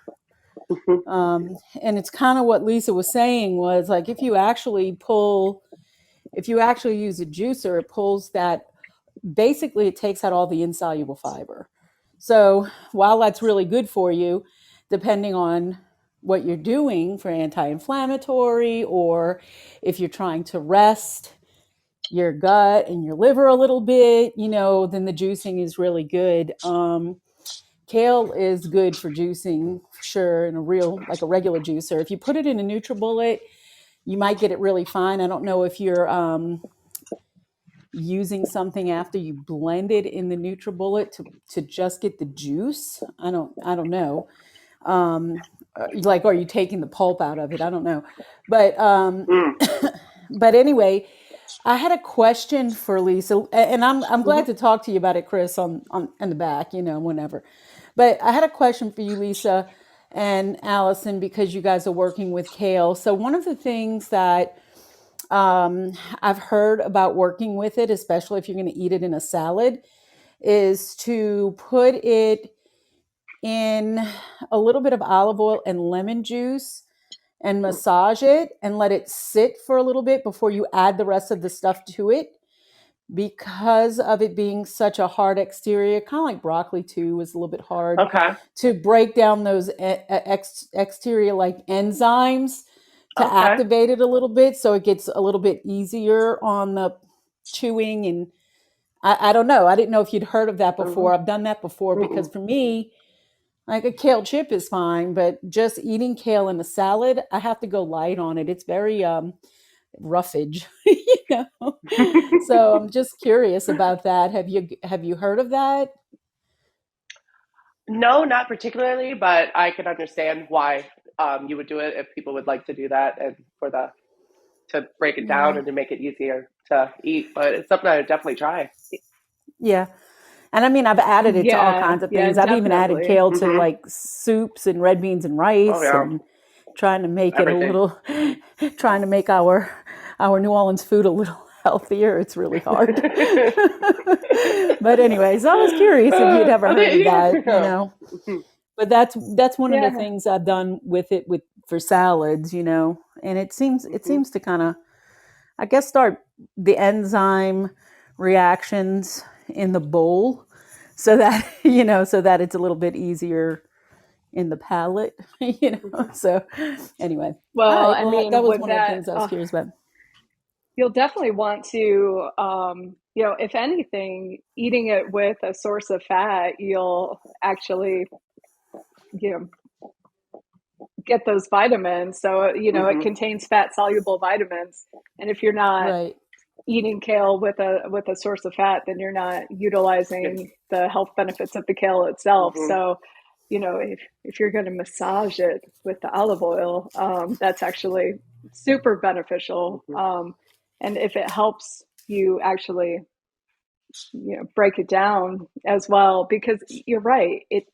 Speaker 5: And it's kind of what Lisa was saying was like, if you actually use a juicer, it pulls that, basically it takes out all the insoluble fiber. So while that's really good for you, depending on what you're doing for anti-inflammatory, or if you're trying to rest your gut and your liver a little bit, you know, then the juicing is really good. Kale is good for juicing, for sure, in a regular juicer. If you put it in a NutriBullet, you might get it really fine. I don't know if you're using something after you blend it in the NutriBullet to just get the juice. I don't know. Like, are you taking the pulp out of it? I don't know. But but anyway, I had a question for Lisa, and I'm glad to talk to you about it, Chris, on in the back, you know, whenever. But I had a question for you, Lisa and Allison, because you guys are working with kale. So one of the things that I've heard about working with it, especially if you're going to eat it in a salad, is to put it in a little bit of olive oil and lemon juice and massage it and let it sit for a little bit before you add the rest of the stuff to it. Because of it being such a hard exterior, kind of like broccoli too, is a little bit hard to break down those exterior like enzymes to activate it a little bit, so it gets a little bit easier on the chewing. And I don't know. I didn't know if you'd heard of that before. I've done that before because for me, like a kale chip is fine, but just eating kale in a salad, I have to go light on it. It's very roughage, you know. So I'm just curious about that. Have you heard of that?
Speaker 2: No, not particularly, but I can understand why you would do it if people would like to do that and to break it down and to make it easier to eat. But it's something I would definitely try.
Speaker 5: Yeah. And I mean, I've added it to all kinds of things. I've even added kale to like soups and red beans and rice, and trying to make it trying to make our New Orleans food a little healthier. It's really hard. But anyway, so I was curious if you'd ever heard of that, you know. But that's one of the things I've done with it for salads, you know. And it seems to kind of, I guess, start the enzyme reactions in the bowl, so that that it's a little bit easier in the palate, you know. So anyway,
Speaker 1: well,
Speaker 5: I mean, that was one of the things I was curious about.
Speaker 1: You'll definitely want to, you know, if anything, eating it with a source of fat, you'll actually you know, get those vitamins. So, you know, it
Speaker 2: Mm-hmm.
Speaker 1: contains fat soluble vitamins. And if you're not
Speaker 5: Right.
Speaker 1: eating kale with a source of fat, then you're not utilizing the health benefits of the kale itself.
Speaker 2: Mm-hmm.
Speaker 1: So, you know, if you're going to massage it with the olive oil, that's actually super beneficial.
Speaker 2: Mm-hmm.
Speaker 1: And if it helps you actually, you know, break it down as well, because you're right, it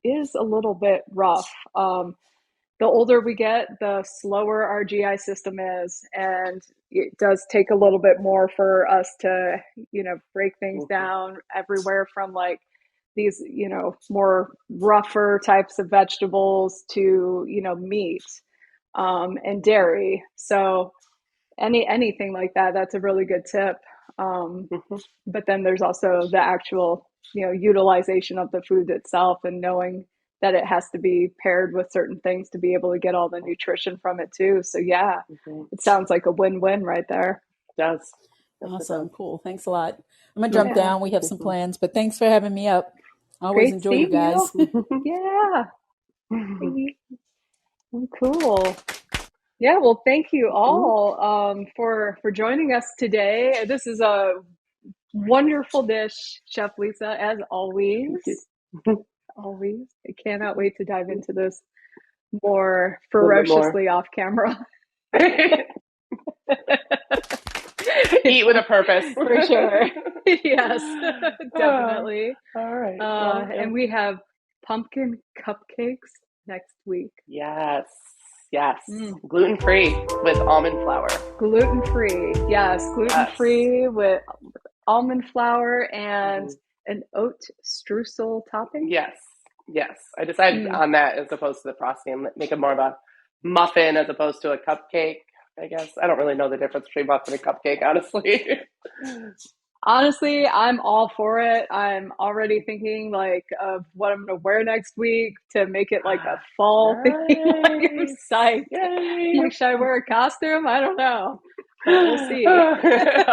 Speaker 1: is a little bit rough. The older we get, the slower our GI system is, and it does take a little bit more for us to, you know, break things
Speaker 2: Mm-hmm.
Speaker 1: down everywhere from like these, you know, more rougher types of vegetables to, you know, meat, and dairy. So anything like that, that's a really good tip.
Speaker 2: Mm-hmm.
Speaker 1: But then there's also the actual, you know, utilization of the food itself and knowing that it has to be paired with certain things to be able to get all the nutrition from it too. So yeah,
Speaker 2: Mm-hmm.
Speaker 1: it sounds like a win-win right there.
Speaker 2: It does. Yes, it
Speaker 5: Awesome.
Speaker 2: does.
Speaker 5: Cool. Thanks a lot. I'm going to jump
Speaker 1: Yeah,
Speaker 5: down. We have some
Speaker 2: Mm-hmm.
Speaker 5: plans, but thanks for having me up. I always
Speaker 1: great
Speaker 5: enjoy you
Speaker 1: seeing you.
Speaker 5: guys.
Speaker 1: Yeah. Well, cool. Yeah, well, thank you all for joining us today. This is a wonderful dish, Chef Lisa, as always. Always. I cannot wait to dive into this more
Speaker 2: A little bit more.
Speaker 1: ferociously off camera.
Speaker 2: Eat with a purpose.
Speaker 1: For sure. Yes, definitely.
Speaker 2: All right. Well, yeah.
Speaker 1: And we have pumpkin cupcakes next week.
Speaker 2: Yes. Yes.
Speaker 1: Mm.
Speaker 2: Gluten-free with almond flour.
Speaker 1: Gluten-free. Yes, gluten-free with almond flour and
Speaker 2: Mm-hmm.
Speaker 1: an oat streusel topping.
Speaker 2: Yes. Yes. I decided on that as opposed to the frosting. Make it more of a muffin as opposed to a cupcake, I guess. I don't really know the difference between muffin and cupcake, honestly.
Speaker 1: Honestly, I'm all for it. I'm already thinking like of what I'm going to wear next week to make it like a fall thing. Like, I'm psyched.
Speaker 2: Yay.
Speaker 1: Like, should I wear a costume? I don't know, but we'll see.
Speaker 2: All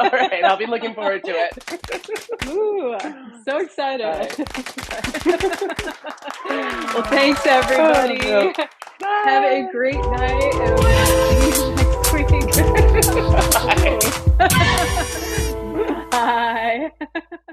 Speaker 2: right. I'll be looking forward to it.
Speaker 1: Ooh, I'm so excited.
Speaker 2: Right.
Speaker 1: Well, thanks everybody.
Speaker 2: Oh, no.
Speaker 1: Have a great night, and we'll see you next week.
Speaker 2: Bye.
Speaker 1: Bye.